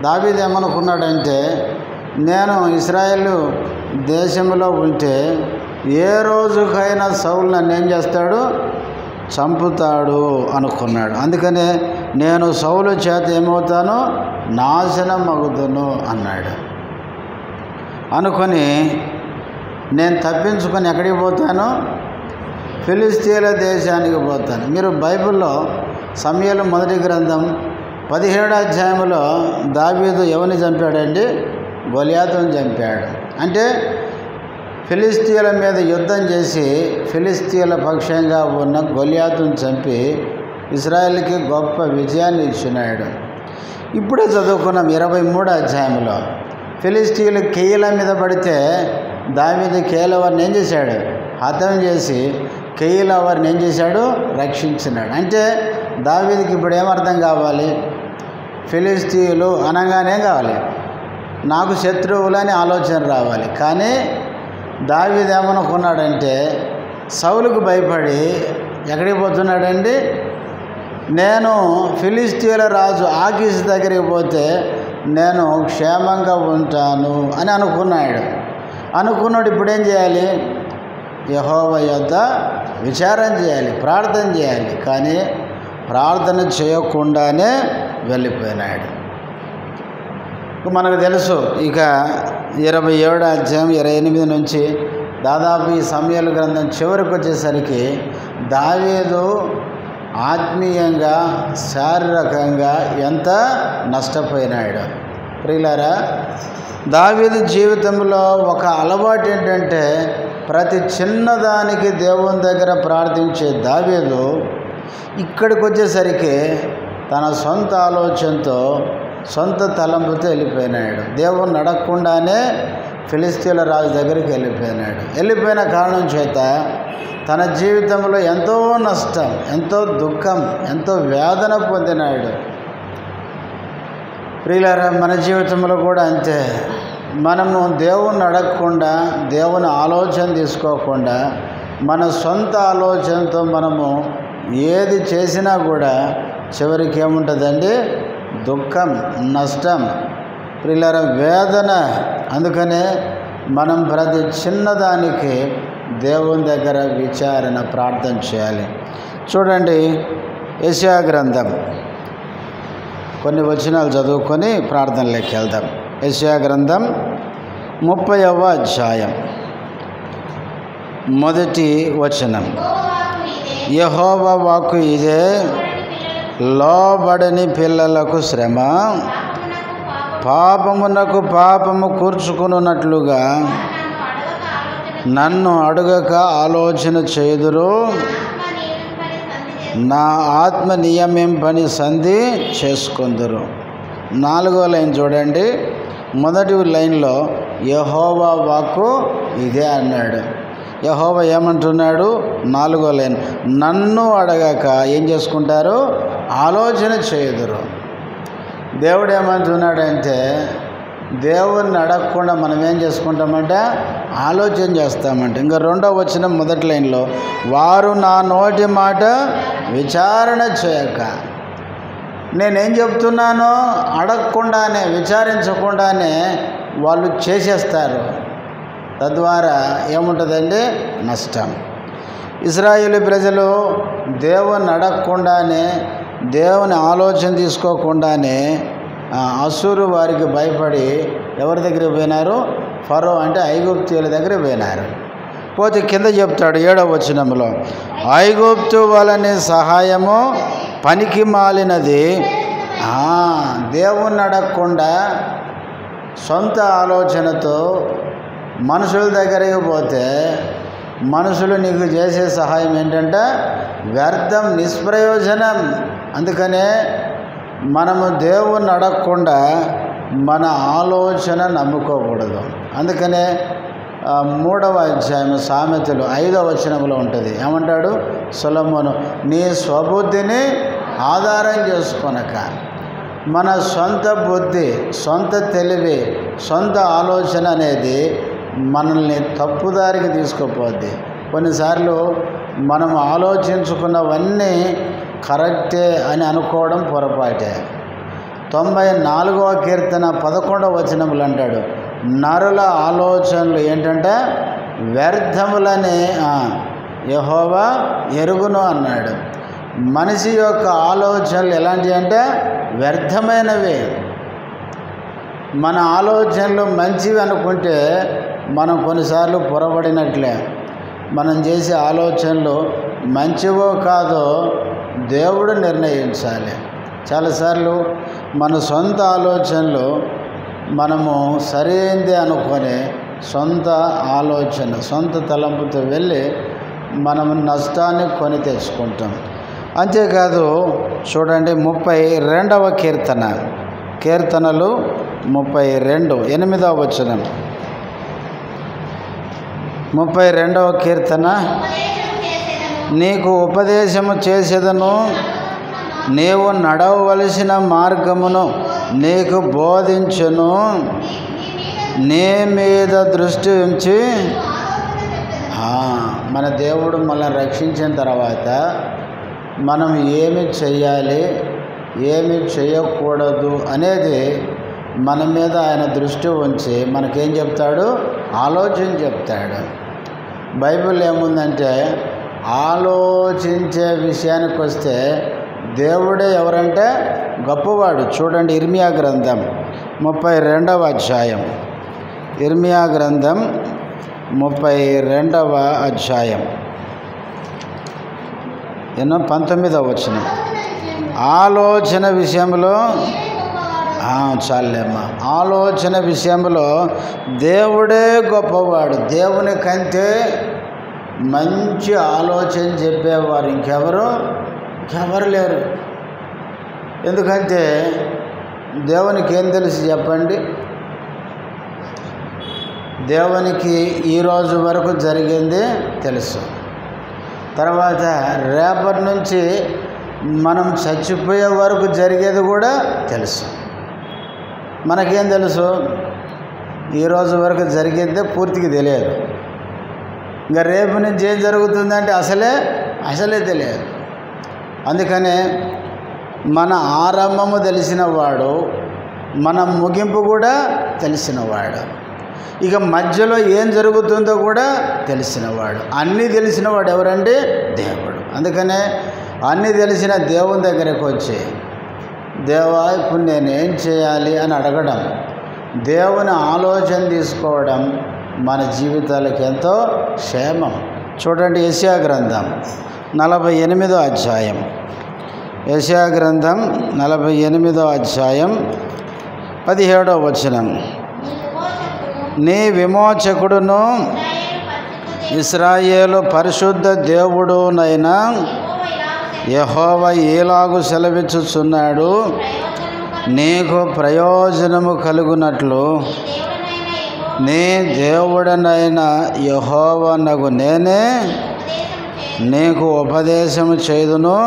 దావీదు ఏమనుకున్నాడంటే, నేను ఇశ్రాయేలు దేశంలో ఉంటే ఏ రోజుకైనా సౌలు నన్ను ఏం చేస్తాడు, చంపుతాడు అనుకున్నాడు. అందుకనే నేను సౌలు చేత ఏమవుతాను, నాశనం అగుదును అన్నాడు. అనుకొని నేను తప్పించుకొని ఎక్కడికి పోతాను, ఫిలిస్తీన్ల దేశానికి పోతాను. మీరు బైబిల్లో సమూయేలు మొదటి గ్రంథం 17వ అధ్యాయంలో దావీదు ఎవరిని చంపాడండి, గొలియాతును చంపాడు. అంటే ఫిలిస్తీన్ల మీద యుద్ధం చేసి ఫిలిస్తీన్ల పక్షంగా ఉన్న గొలియాతును చంపి ఇశ్రాయేలుకి గొప్ప విజయాన్ని ఇచ్చినాడు. ఇప్పుడే చదువుకున్నాం 23వ అధ్యాయంలో ఫిలిస్తీన్లు కేయిల మీద పడితే దావీదు కేయిలవారిని ఏం చేశాడు, హతం చేసి కేయిలవారిని ఏం చేశాడు, రక్షించినాడు. అంటే దావీదుకి ఇప్పుడు ఏమర్థం కావాలి, ఫిలిస్తీన్లు అనగానే కావాలి నాకు శత్రువులని ఆలోచన రావాలి. కానీ దావీదు ఏమనుకున్నాడంటే సౌలుకు భయపడి ఎక్కడికి పోతున్నాడండి, నేను ఫిలిస్తీన్ల రాజు ఆకీసు దగ్గరికి పోతే నేను క్షేమంగా ఉంటాను అని అనుకున్నాడు. అనుకున్నాడు. ఇప్పుడు ఏం చేయాలి, యెహోవా యొద్ద విచారణ చేయాలి, ప్రార్థన చేయాలి. కానీ ప్రార్థన చేయకుండానే వెళ్ళిపోయినాడు. మనకు తెలుసు, ఇక 27వ అధ్యాయం 28 నుంచి దాదాపు ఈ సమూయేలు గ్రంథం చివరికి వచ్చేసరికి దావీదు ఆత్మీయంగా శారీరకంగా ఎంత నష్టపోయినాడు. ప్రియులారా, దావీదు జీవితంలో ఒక అలవాటు ఏంటంటే ప్రతి చిన్నదానికి దేవుని దగ్గర ప్రార్థించే దావీదు ఇక్కడికి వచ్చేసరికి తన సొంత ఆలోచనతో సొంత తలంపుతో వెళ్ళిపోయినాడు. దేవుని అడగకుండానే ఫిలిస్తీన్ల రాజు దగ్గరికి వెళ్ళిపోయినాడు. వెళ్ళిపోయిన కారణం చేత తన జీవితంలో ఎంతో నష్టం, ఎంతో దుఃఖం, ఎంతో వేదన పొందినాడు. ప్రియులారా, మన జీవితంలో కూడా అంతే. మనము దేవుణ్ణి అడగకుండా, దేవుని ఆలోచన తీసుకోకుండా, మన సొంత ఆలోచనతో మనము ఏది చేసినా కూడా చివరికి ఏముంటుందండి, దుఃఖం, నష్టం, ప్రియులారా, వేదన. అందుకనే మనం ప్రతి చిన్నదానికి దేవుని దగ్గర విచారణ, ప్రార్థన చేయాలి. చూడండి, యెషయా గ్రంథం కొన్ని వచనాలు చదువుకొని ప్రార్థనలోకి వెళ్దాం. యెషయా గ్రంథం 30వ అధ్యాయం మొదటి వచనం. యెహోవా వాక్కు ఇదే, లోబడని పిల్లలకు శ్రమ, పాపమునకు పాపము కూర్చుకున్నట్లుగా నన్ను అడుగక ఆలోచన చేయుదురు, నా ఆత్మ నియమింపని సంధి చేసుకొందురు. 4వ లైన్ చూడండి. మొదటి లైన్లో యెహోవా వాక్కు ఇదే అన్నాడు. యెహోవా ఏమంటున్నాడు? 4వ లైన్, నన్ను అడగక ఏం చేసుకుంటారు? ఆలోచన చేయుదురు. దేవుడు ఏమంటున్నాడంటే, దేవుణ్ణి అడగకుండా మనం ఏం చేసుకుంటామంటే ఆలోచన చేస్తామంటే. ఇంకా 2వ వచనం మొదటి లైన్లో, వారు నా నోటి మాట విచారణ చేయక. నేనేం చెప్తున్నానో అడగకుండానే, విచారించకుండానే వాళ్ళు చేసేస్తారు. తద్వారా ఏముంటుందండి? నష్టం. ఇశ్రాయేలు ప్రజలు దేవుని అడగకుండానే, దేవుని ఆలోచన తీసుకోకుండానే అసూరు వారికి భయపడి ఎవరి దగ్గరికి పోయినారు? ఫరో అంటే ఐగుప్తీయుల దగ్గరికి పోయినారు. పోతే కింద చెప్తాడు 7వ వచనంలో, ఐగుప్తు వలని సహాయము పనికి మాలినది. దేవుణ్ణి అడగకుండా సొంత ఆలోచనతో మనుషుల దగ్గరికి పోతే మనుషులు నీకు చేసే సహాయం ఏంటంటే వ్యర్థం, నిష్ప్రయోజనం. అందుకనే మనము దేవుణ్ణి అడగకుండా మన ఆలోచన నమ్ముకోకూడదు. అందుకనే 3వ అధ్యాయం సామెతలు 5వ వచనంలో ఉంటుంది. ఏమంటాడు సొలొమోను? నీ స్వబుద్ధిని ఆధారం చేసుకొనక. మన సొంత బుద్ధి, సొంత తెలివి, సొంత ఆలోచన అనేది మనల్ని తప్పుదారికి తీసుకుపోద్ది. కొన్నిసార్లు మనం ఆలోచించుకున్నవన్నీ కరెక్టే అని అనుకోవడం పొరపాటే. 94వ కీర్తన 11వ వచనములు అంటాడు, నరుల ఆలోచనలు ఏంటంటే వ్యర్థములని యెహోవా ఎరుగును అన్నాడు. మనిషి యొక్క ఆలోచనలు ఎలాంటివి అంటే వ్యర్థమైనవి. మన ఆలోచనలు మంచివి అనుకుంటే మనం కొన్నిసార్లు పొరబడినట్లే. మనం చేసే ఆలోచనలు మంచివో కాదో దేవుడు నిర్ణయించాలి. చాలాసార్లు మన సొంత ఆలోచనలు మనము సరైనదే అనుకొని సొంత ఆలోచన, సొంత తలంపుతో వెళ్ళి మనము నష్టాన్ని కొని తెచ్చుకుంటాం. అంతేకాదు చూడండి 32వ కీర్తన, కీర్తనలు 32 8వ వచనం. 32వ కీర్తన, నీకు ఉపదేశము చేసేదను, నీవు నడవవలసిన మార్గమును నీకు బోధించును, నీ మీద దృష్టి ఉంచి. మన దేవుడు మనల్ని రక్షించిన తర్వాత మనం ఏమి చెయ్యాలి, ఏమి చేయకూడదు అనేది మన మీద ఆయన దృష్టి ఉంచి మనకేం చెప్తాడు? ఆలోచన చెప్తాడు. బైబిల్ ఏముందంటే ఆలోచించే విషయానికి వస్తే దేవుడే ఎవరంటే గొప్పవాడు. చూడండి ఇర్మియా గ్రంథం 32వ అధ్యాయం, ఇర్మియా గ్రంథం 32వ అధ్యాయం 19వ వచనం. ఆలోచన విషయంలో చాలేమ్మా, ఆలోచన విషయంలో దేవుడే గొప్పవాడు. దేవుని కంటే మంచి ఆలోచన చెప్పేవారు ఇంకెవరు లేరు. ఎందుకంటే దేవునికి ఏం తెలుసు చెప్పండి? దేవునికి ఈరోజు వరకు జరిగింది తెలుసు. తర్వాత రేపటి నుంచి మనం చచ్చిపోయే వరకు జరిగేది కూడా తెలుసు. మనకేం తెలుసు? ఈరోజు వరకు జరిగేదే పూర్తిగా తెలియదు. ఇంకా రేపు నుంచి ఏం జరుగుతుందంటే అసలే తెలియదు. అందుకనే మన ఆరంభము తెలిసినవాడు, మన ముగింపు కూడా తెలిసినవాడు, ఇక మధ్యలో ఏం జరుగుతుందో కూడా తెలిసినవాడు. అన్నీ తెలిసినవాడు ఎవరంటే దేవుడు. అందుకనే అన్నీ తెలిసిన దేవుని దగ్గరకు వచ్చి, దేవా ఇప్పుడు నేనేం చేయాలి అని అడగడం. దేవుని ఆలోచన తీసుకోవడం మన జీవితాలకు ఎంతో క్షేమం. చూడండి, యెషయా గ్రంథం 48వ అధ్యాయం. యెషయా గ్రంథం 48వ అధ్యాయం 17వ వచనం. నీ విమోచకుడును ఇశ్రాయేలు పరిశుద్ధ దేవుడునైన యెహోవా ఈలాగు సెలవిచ్చుచున్నాడు, నీకు ప్రయోజనము కలుగునట్లు నీ దేవుడనైన యెహోవానగు నేనే నీకు ఉపదేశము చేయుదును,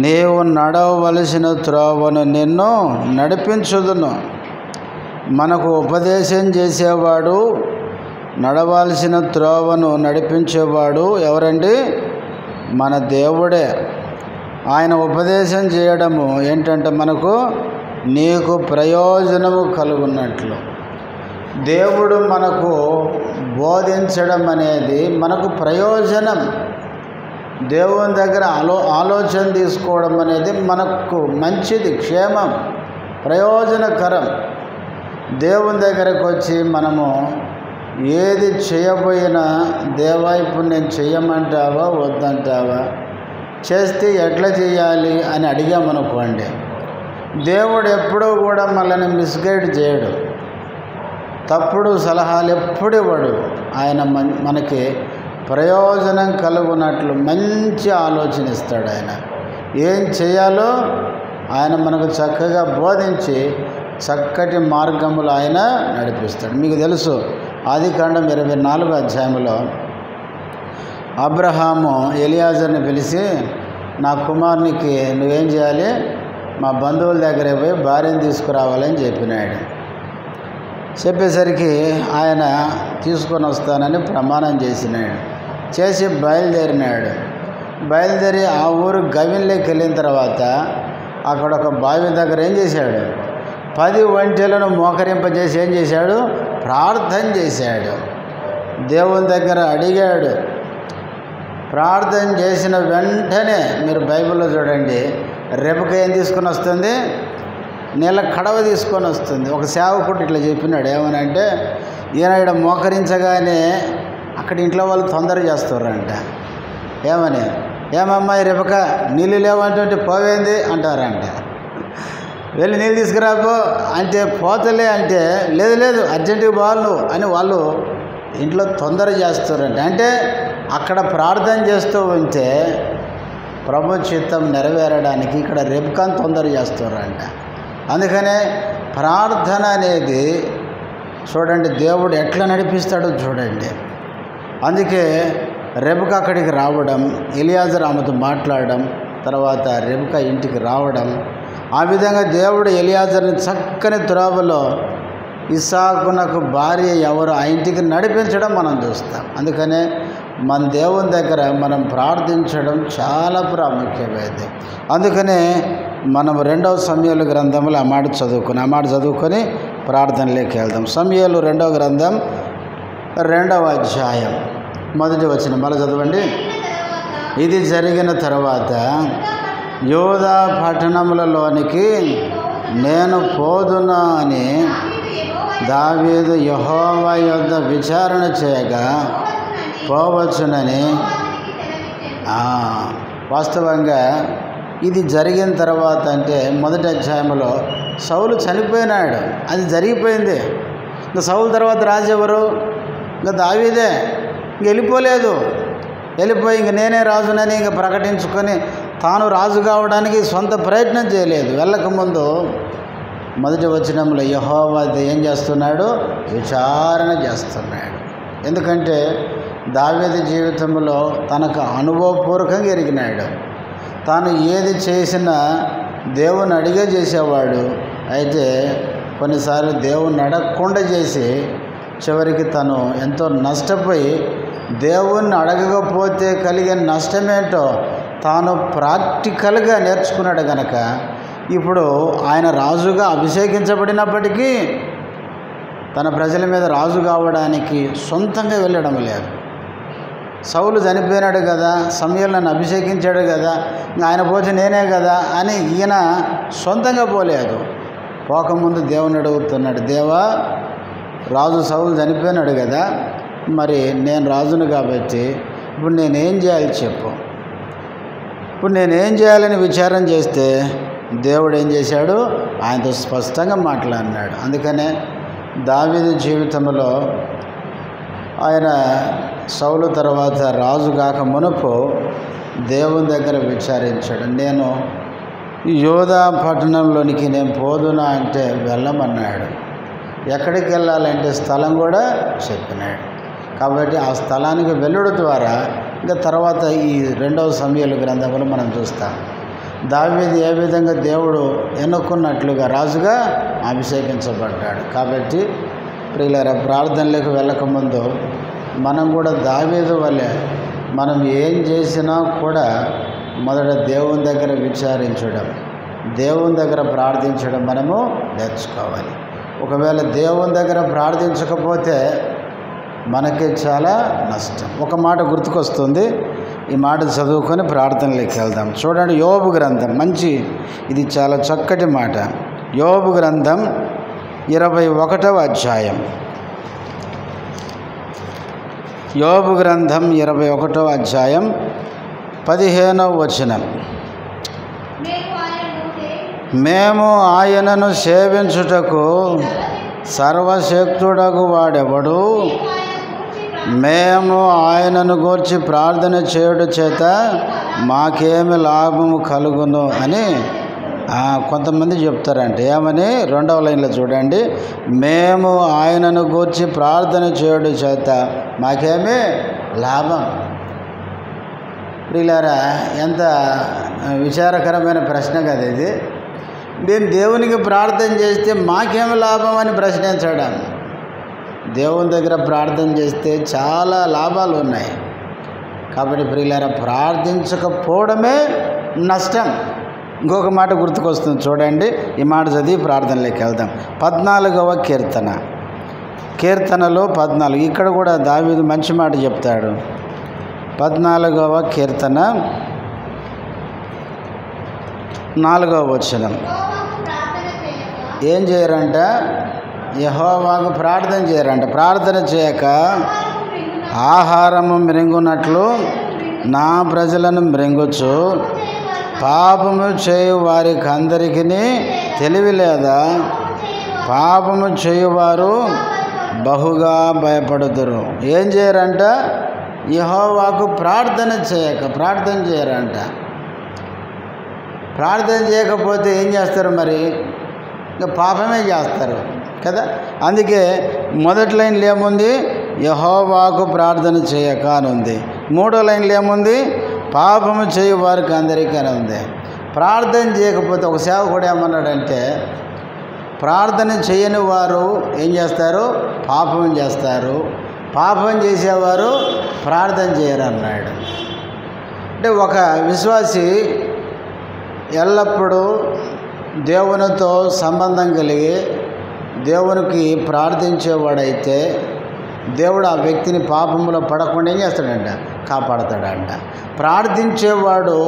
నీవు నడవవలసిన త్రోవను నిన్ను నడిపించుదును. మనకు ఉపదేశం చేసేవాడు, నడవాల్సిన త్రోవను నడిపించేవాడు ఎవరండి? మన దేవుడే. ఆయన ఉపదేశం చేయడము ఏంటంటే మనకు నీకు ప్రయోజనము కలుగున్నట్లు. దేవుడు మనకు బోధించడం అనేది మనకు ప్రయోజనం. దేవుని దగ్గర ఆలోచన తీసుకోవడం అనేది మనకు మంచిది, క్షేమం, ప్రయోజనకరం. దేవుని దగ్గరకు వచ్చి మనము ఏది చేయబోయినా దేవా ఇప్పుడు నేను చెయ్యమంటావా వద్దంటావా, చేస్తే ఎట్లా చేయాలి అని అడిగామనుకోండి, దేవుడు ఎప్పుడూ కూడా మనల్ని మిస్గైడ్ చేయడు, తప్పుడు సలహాలు ఎప్పుడు ఇవ్వడు. ఆయన మనకి ప్రయోజనం కలుగునట్లు మంచి ఆలోచన ఇస్తాడు. ఆయన ఏం చేయాలో ఆయన మనకు చక్కగా బోధించి చక్కటి మార్గములు ఆయన నడిపిస్తాడు. మీకు తెలుసు, ఆదికాండం 24వ అధ్యాయంలో అబ్రహాము ఎలియాజర్ని పిలిచి, నా కుమారునికి నువ్వేం చేయాలి, మా బంధువుల దగ్గర పోయి భార్యను తీసుకురావాలని చెప్పినాడు. చెప్పేసరికి ఆయన తీసుకొని వస్తానని ప్రమాణం చేసినాడు. చేసి బయలుదేరినాడు. బయలుదేరి ఆ ఊరు గవిన్లోకి వెళ్ళిన తర్వాత అక్కడ ఒక బావి దగ్గర ఏం చేశాడు, 10 ఒంటెలను మోకరింపజేసి ఏం చేశాడు, ప్రార్థన చేశాడు. దేవుని దగ్గర అడిగాడు. ప్రార్థన చేసిన వెంటనే మీరు బైబిల్లో చూడండి, రెబెకా ఏం తీసుకొని వస్తుంది, నీళ్ళ కడవ తీసుకొని వస్తుంది. ఒక సేవకుడు ఇట్లా చెప్పినాడు, ఏమనంటే ఈయన ఇక్కడ మోకరించగానే అక్కడ ఇంట్లో వాళ్ళు తొందర చేస్తారంట. ఏమని, ఏమమ్మాయి రెబెకా నీళ్ళు లేవంటే పోవేంది అంటారంట. వెళ్ళి నీళ్ళు తీసుకురాపో అంటే పోతలే అంటే లేదు లేదు అర్జెంటుగా పోవాలి అని వాళ్ళు ఇంట్లో తొందర చేస్తారంట. అంటే అక్కడ ప్రార్థన చేస్తూ ఉంటే ప్రభు చిత్తం నెరవేరడానికి ఇక్కడ రెబెకాను తొందర చేస్తారంట. అందుకనే ప్రార్థన అనేది చూడండి దేవుడు ఎట్లా నడిపిస్తాడో చూడండి. అందుకే రెబెకా అక్కడికి రావడం, ఎలియాజరు ఆమెతో మాట్లాడడం, తర్వాత రెబెకా ఇంటికి రావడం, ఆ విధంగా దేవుడు ఎలియాజరుని చక్కని త్రోవలో ఇస్సాకునకు భార్య ఎవరు ఆ ఇంటికి నడిపించడం మనం చూస్తాం. అందుకనే మన దేవుని దగ్గర మనం ప్రార్థించడం చాలా ప్రాముఖ్యమైనది. అందుకనే మనం 2వ సమూయేలు గ్రంథంలో ఆ మాట చదువుకొని ప్రార్థనలోకి వెళ్దాం. సమూయేలు 2వ గ్రంథం 2వ అధ్యాయం 1వ వచనం మళ్ళీ చదవండి. ఇది జరిగిన తర్వాత యోధా పట్టణములలోనికి నేను పోదునా అని దావీదు యెహోవా యొద్ద విచారణ చేయగా పోవచ్చునని. వాస్తవంగా ఇది జరిగిన తర్వాత అంటే 1వ అధ్యాయంలో సౌలు చనిపోయినాడు, అది జరిగిపోయింది. ఇంకా సౌలు తర్వాత రాజు ఎవరు, ఇంకా దావీదే. ఇంక వెళ్ళిపోలేదు, వెళ్ళిపోయి ఇంక నేనే రాజునని ఇంక ప్రకటించుకొని తాను రాజు కావడానికి సొంత ప్రయత్నం చేయలేదు. వెళ్ళకముందు 1వ వచనంలో యెహోవా ఏం చేస్తున్నాడు, విచారణ చేస్తున్నాడు. ఎందుకంటే దావీదు జీవితంలో తనకు అనుభవపూర్వకంగా ఎరిగినాడు. తాను ఏది చేసినా దేవుని అడిగే చేసేవాడు. అయితే కొన్నిసార్లు దేవుణ్ణి అడగకుండా చేసి చివరికి తను ఎంతో నష్టపోయి దేవుణ్ణి అడగకపోతే కలిగే నష్టమేంటో తాను ప్రాక్టికల్గా నేర్చుకున్నాడు కనుక ఇప్పుడు ఆయన రాజుగా అభిషేకించబడినప్పటికీ తన ప్రజల మీద రాజు కావడానికి సొంతంగా వెళ్ళడం లేదు. సౌలు చనిపోయినాడు కదా, సమూయేలు నన్ను అభిషేకించాడు కదా, ఆయన పోతే నేనే కదా అని ఈయన సొంతంగా పోలేదు. పోకముందు దేవుని అడుగుతున్నాడు, దేవా రాజు సౌలు చనిపోయినాడు కదా, మరి నేను రాజును కాబట్టి ఇప్పుడు నేనేం చేయాలి చెప్పు. ఇప్పుడు నేనేం చేయాలని విచారం చేస్తే దేవుడు ఏం చేశాడు, ఆయనతో స్పష్టంగా మాట్లాడినాడు. అందుకనే దావీదు జీవితంలో ఆయన సౌలు తర్వాత రాజు కాక మునుపు దేవుని దగ్గర విచారించాడు. నేను యోధా పట్టణంలోనికి నేను పోదునా అంటే వెళ్ళమన్నాడు. ఎక్కడికి వెళ్ళాలంటే స్థలం కూడా చెప్పినాడు. కాబట్టి ఆ స్థలానికి వెళ్ళడం ద్వారా ఇంకా తర్వాత ఈ 2వ సమూయేలు గ్రంథంలో మనం చూస్తాం దావీదు ఏ విధంగా దేవుడు ఎన్నుకున్నట్లుగా రాజుగా అభిషేకించబడ్డాడు. కాబట్టి ప్రియులారా, ప్రార్థనలకు వెళ్ళకముందు మనం కూడా దావీదు వలె మనం ఏం చేసినా కూడా మొదట దేవుని దగ్గర విచారించడం, దేవుని దగ్గర ప్రార్థించడం మనము నేర్చుకోవాలి. ఒకవేళ దేవుని దగ్గర ప్రార్థించకపోతే మనకి చాలా నష్టం. ఒక మాట గుర్తుకొస్తుంది, ఈ మాట చదువుకొని ప్రార్థనలోకి వెళ్దాం. చూడండి, యోబు గ్రంథం, ఇది చాలా చక్కటి మాట. యోబు గ్రంథం 21వ అధ్యాయం. యోబు గ్రంథం 21వ అధ్యాయం 15వ వచనం. మేము ఆయనను సేవించుటకు సర్వశక్తుడగు వాడెవడు, మేము ఆయనను గూర్చి ప్రార్థన చేయుట చేత మాకేమి లాభము కలుగును అని కొంతమంది చెప్తారంటే. ఏమని? 2వ లైన్లో చూడండి, మేము ఆయనను గూర్చి ప్రార్థన చేయుట చేత మాకేమి లాభం. ప్రియులారా, ఎంత విచారకరమైన ప్రశ్న కదా ఇది. మేము దేవునికి ప్రార్థన చేస్తే మాకేమి లాభం అని ప్రశ్నించడం. దేవుని దగ్గర ప్రార్థన చేస్తే చాలా లాభాలు ఉన్నాయి. కాబట్టి ప్రియులారా, ప్రార్థించకపోవడమే నష్టం. ఇంకొక మాట గుర్తుకొస్తుంది, చూడండి, ఈ మాట చదివి ప్రార్థనలోకి వెళ్దాం. 14వ కీర్తన, కీర్తనలో 14. ఇక్కడ కూడా దావీదు మంచి మాట చెప్తాడు. 14వ కీర్తన 4వ వచనం. ఏం చేయరంట? యెహోవాకు ప్రార్థన చేయరంట. ప్రార్థన చేయక ఆహారము మ్రింగునట్లు నా ప్రజలను మ్రింగుచు, పాపము చేయు వారికి అందరికీ తెలివి లేదా? పాపము చేయువారు బహుగా భయపడుదురు. ఏం చేయరంట? యెహోవాకు ప్రార్థన చేయరంట. ప్రార్థన చేయకపోతే ఏం చేస్తారు మరి? ఇంకా పాపమే చేస్తారు కదా. అందుకే మొదటి లైన్లో ఏముంది? యెహోవాకు ప్రార్థన చేయక అని ఉంది. 3వ లైన్లో ఏముంది? పాపము చేయు వారికి అందరికీ అని ఉంది. ప్రార్థన చేయకపోతే ఒక సేవకుడు ఏమన్నాడంటే, ప్రార్థన చేయని వారు ఏం చేస్తారు? పాపం చేస్తారు. పాపం చేసేవారు ప్రార్థన చేయరు అన్నాడు. అంటే ఒక విశ్వాసి ఎల్లప్పుడూ దేవునితో సంబంధం కలిగి దేవునికి ప్రార్థించేవాడైతే దేవుడు ఆ వ్యక్తిని పాపంలో పడకుండా ఏం చేస్తాడంట? కాపాడతాడంట. ప్రార్థించేవాడు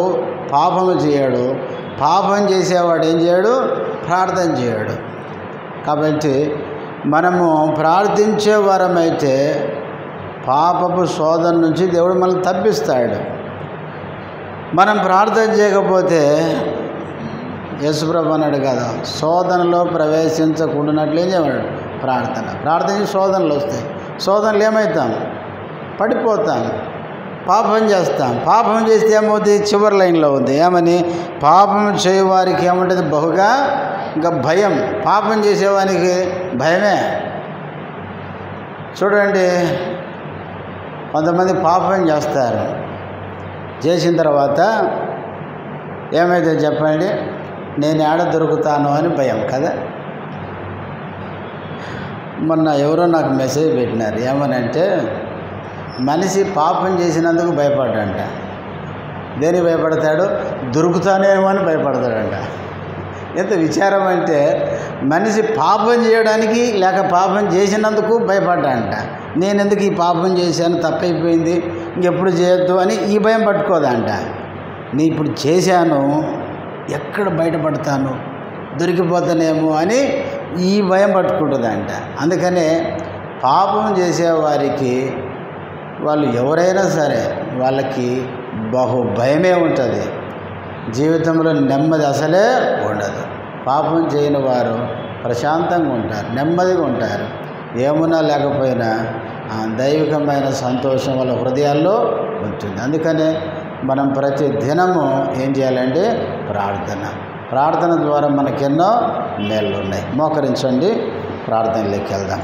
పాపము చేయడు, పాపం చేసేవాడు ఏం చేయడు? ప్రార్థన చేయడు. కాబట్టి మనము ప్రార్థించే వారమైతే పాపపు శోధన నుంచి దేవుడు మనల్ని తప్పిస్తాడు. మనం ప్రార్థన చేయకపోతే యేసుప్రభు అన్నాడు కదా, శోధనలో ప్రవేశించకుండానట్లు ఏం చేయమన్నాడు? ప్రార్థన శోధనలు వస్తాయి. శోధనలు ఏమవుతాం? పడిపోతాం, పాపం చేస్తాం. పాపం చేస్తే ఏమవుతుంది? చివరి లైన్లో ఉంది, ఏమని? పాపం చేయవారికి ఏముంటుంది? బహుగా ఇంకా భయం. పాపం చేసేవానికి భయమే. చూడండి, కొంతమంది పాపం చేస్తారు, చేసిన తర్వాత ఏమైతే చెప్పండి, నేను ఏడ దొరుకుతాను అని భయం కదా. మొన్న ఎవరో నాకు మెసేజ్ పెట్టినారు, ఏమనంటే మనిషి పాపం చేసినందుకు భయపడ్డాడంట. దేనికి భయపడతాడు? దొరుకుతానేమో అని భయపడతాడంట. ఎంత విచారం అంటే, మనిషి పాపం చేయడానికి లేక పాపం చేసినందుకు భయపడ్డాడంట. నేను ఎందుకు ఈ పాపం చేశాను, తప్పైపోయింది, ఇంకెప్పుడు చేయొద్దు అని ఈ భయం పట్టుకోదంట. నేను ఇప్పుడు చేశాను, ఎక్కడ బయటపడతాను, దొరికిపోతానేమో అని ఈ భయం పట్టుకుంటుందంట. అందుకనే పాపం చేసేవారికి వాళ్ళు ఎవరైనా సరే వాళ్ళకి బహు భయమే ఉంటుంది. జీవితంలో నెమ్మది అసలే ఉండదు. పాపం చేయని వారు ప్రశాంతంగా ఉంటారు, నెమ్మదిగా ఉంటారు. ఏమున్నా లేకపోయినా దైవికమైన సంతోషం వాళ్ళ హృదయాల్లో ఉంటుంది. అందుకనే మనం ప్రతి దినము ఏం చేయాలంటే ప్రార్థన ద్వారా మనకెన్నో మేళ్ళు ఉన్నాయి. మోకరించండి, ప్రార్థనలోకి వెళ్దాం.